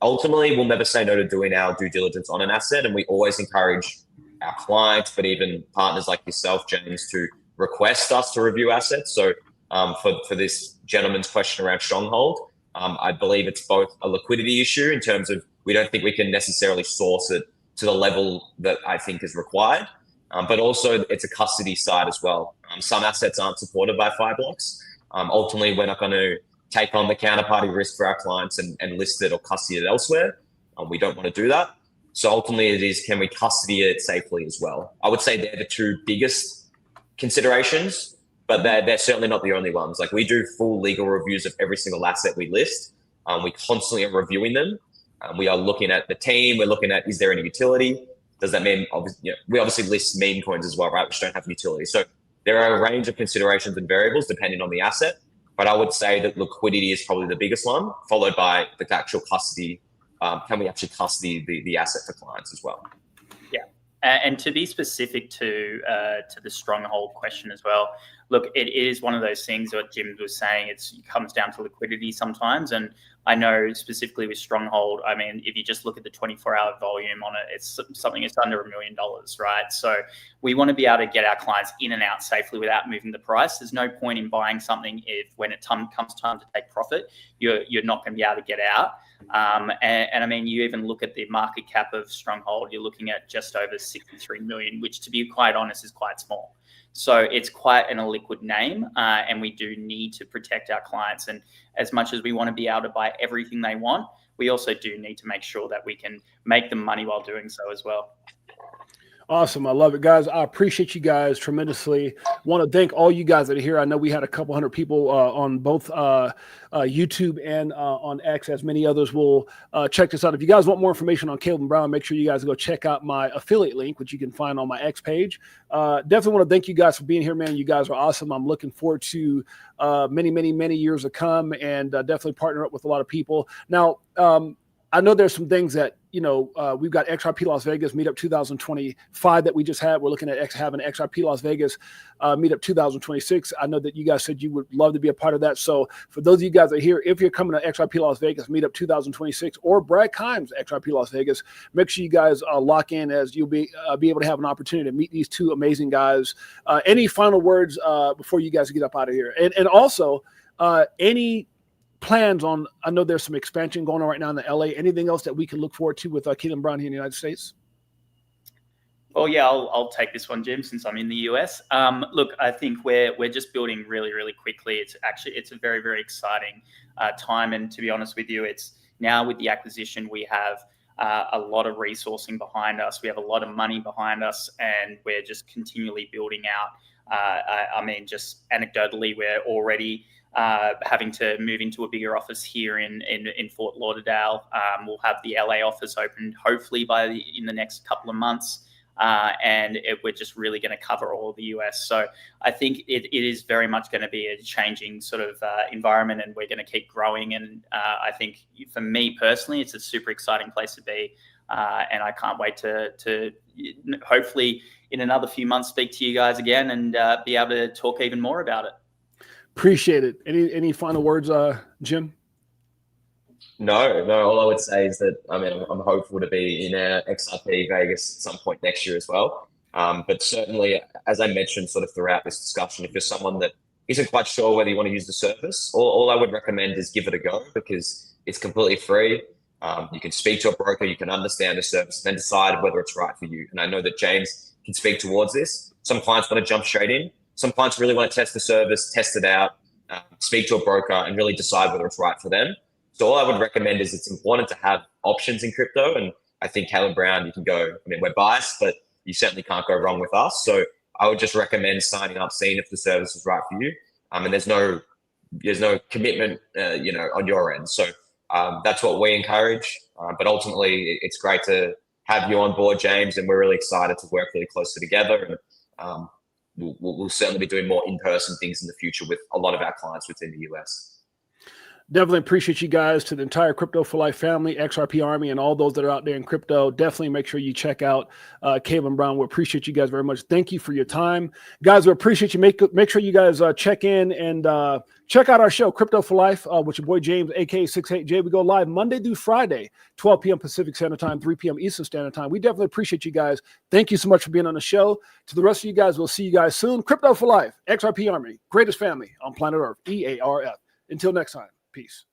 ultimately, we'll never say no to doing our due diligence on an asset. And we always encourage our clients, but even partners like yourself, James, to request us to review assets. So for this gentleman's question around Stronghold, I believe it's both a liquidity issue in terms of we don't think we can necessarily source it to the level that I think is required, but also it's a custody side as well. Some assets aren't supported by Fireblocks. Ultimately, we're not going to take on the counterparty risk for our clients and list it or custody it elsewhere. We don't want to do that. So ultimately it is, can we custody it safely as well? I would say they're the two biggest considerations, but they're certainly not the only ones. Like we do full legal reviews of every single asset we list. We constantly are reviewing them. We are looking at the team. We're looking at, is there any utility? Does that mean, we obviously list meme coins as well, right? Which don't have utility. So there are a range of considerations and variables depending on the asset. But I would say that liquidity is probably the biggest one, followed by the actual custody. Can we actually custody the asset for clients as well? Yeah. And to be specific to the Stronghold question as well, look, it is one of those things that Jim was saying, it comes down to liquidity sometimes. And I know specifically with Stronghold, I mean, if you just look at the 24-hour volume on it, it's something that's under $1 million, right? So we want to be able to get our clients in and out safely without moving the price. There's no point in buying something if when it comes time to take profit, you're not going to be able to get out. And I mean, you even look at the market cap of Stronghold, you're looking at just over 63 million, which to be quite honest is quite small. So it's quite an illiquid name, and we do need to protect our clients. And as much as we want to be able to buy everything they want, we also do need to make sure that we can make them money while doing so as well. Awesome. I love it, guys. I appreciate you guys tremendously. Want to thank all you guys that are here. I know we had a couple hundred people on both YouTube and on X, as many others will check this out. If you guys want more information on Caitlin Brown, make sure you guys go check out my affiliate link, which you can find on my X page. Definitely want to thank you guys for being here, man. You guys are awesome. I'm looking forward to many, many, many years to come, and definitely partner up with a lot of people. Now, I know there's some things that, we've got XRP Las Vegas Meetup 2025 that we just had. We're looking at having XRP Las Vegas Meetup 2026. I know that you guys said you would love to be a part of that. So for those of you guys that are here, if you're coming to XRP Las Vegas Meetup 2026 or Brad Kimes XRP Las Vegas, make sure you guys lock in, as you'll be able to have an opportunity to meet these two amazing guys. Any final words before you guys get up out of here? And also any plans on, I know there's some expansion going on right now in the LA. Anything else that we can look forward to with Keelan Brown here in the United States? Well, yeah, I'll take this one, Jim, since I'm in the US. Look, I think we're just building really, really quickly. It's a very, very exciting time. And to be honest with you, it's now with the acquisition, we have a lot of resourcing behind us. We have a lot of money behind us, and we're just continually building out. I mean, just anecdotally, we're already having to move into a bigger office here in Fort Lauderdale. We'll have the LA office opened hopefully in the next couple of months. And we're just really going to cover all of the US. So I think it is very much going to be a changing sort of environment, and we're going to keep growing. And I think for me personally, it's a super exciting place to be. And I can't wait to hopefully in another few months speak to you guys again and be able to talk even more about it. Appreciate it. Any final words, Jim? No. All I would say is that, I mean, I'm hopeful to be in XRP Vegas at some point next year as well. But certainly, as I mentioned sort of throughout this discussion, if you're someone that isn't quite sure whether you want to use the service, all I would recommend is give it a go, because it's completely free. You can speak to a broker, you can understand the service, and then decide whether it's right for you. And I know that James can speak towards this. Some clients want to jump straight in. Some clients really want to test the service, test it out, speak to a broker, and really decide whether it's right for them. So all I would recommend is it's important to have options in crypto. And I think Caleb Brown, you can go, I mean, we're biased, but you certainly can't go wrong with us. So I would just recommend signing up, seeing if the service is right for you. And there's no commitment, on your end. So that's what we encourage. But ultimately, it's great to have you on board, James, and we're really excited to work really closely together. And we'll certainly be doing more in-person things in the future with a lot of our clients within the US. Definitely appreciate you guys, to the entire Crypto for Life family, XRP Army, and all those that are out there in crypto. Definitely make sure you check out Caleb Brown. We appreciate you guys very much. Thank you for your time. Guys, we appreciate you. Make sure you guys check in and check out our show, Crypto for Life, with your boy James, aka 68J. We go live Monday through Friday, 12 p.m. Pacific Standard Time, 3 p.m. Eastern Standard Time. We definitely appreciate you guys. Thank you so much for being on the show. To the rest of you guys, we'll see you guys soon. Crypto for Life, XRP Army, greatest family on planet Earth, EARF. Until next time. Peace.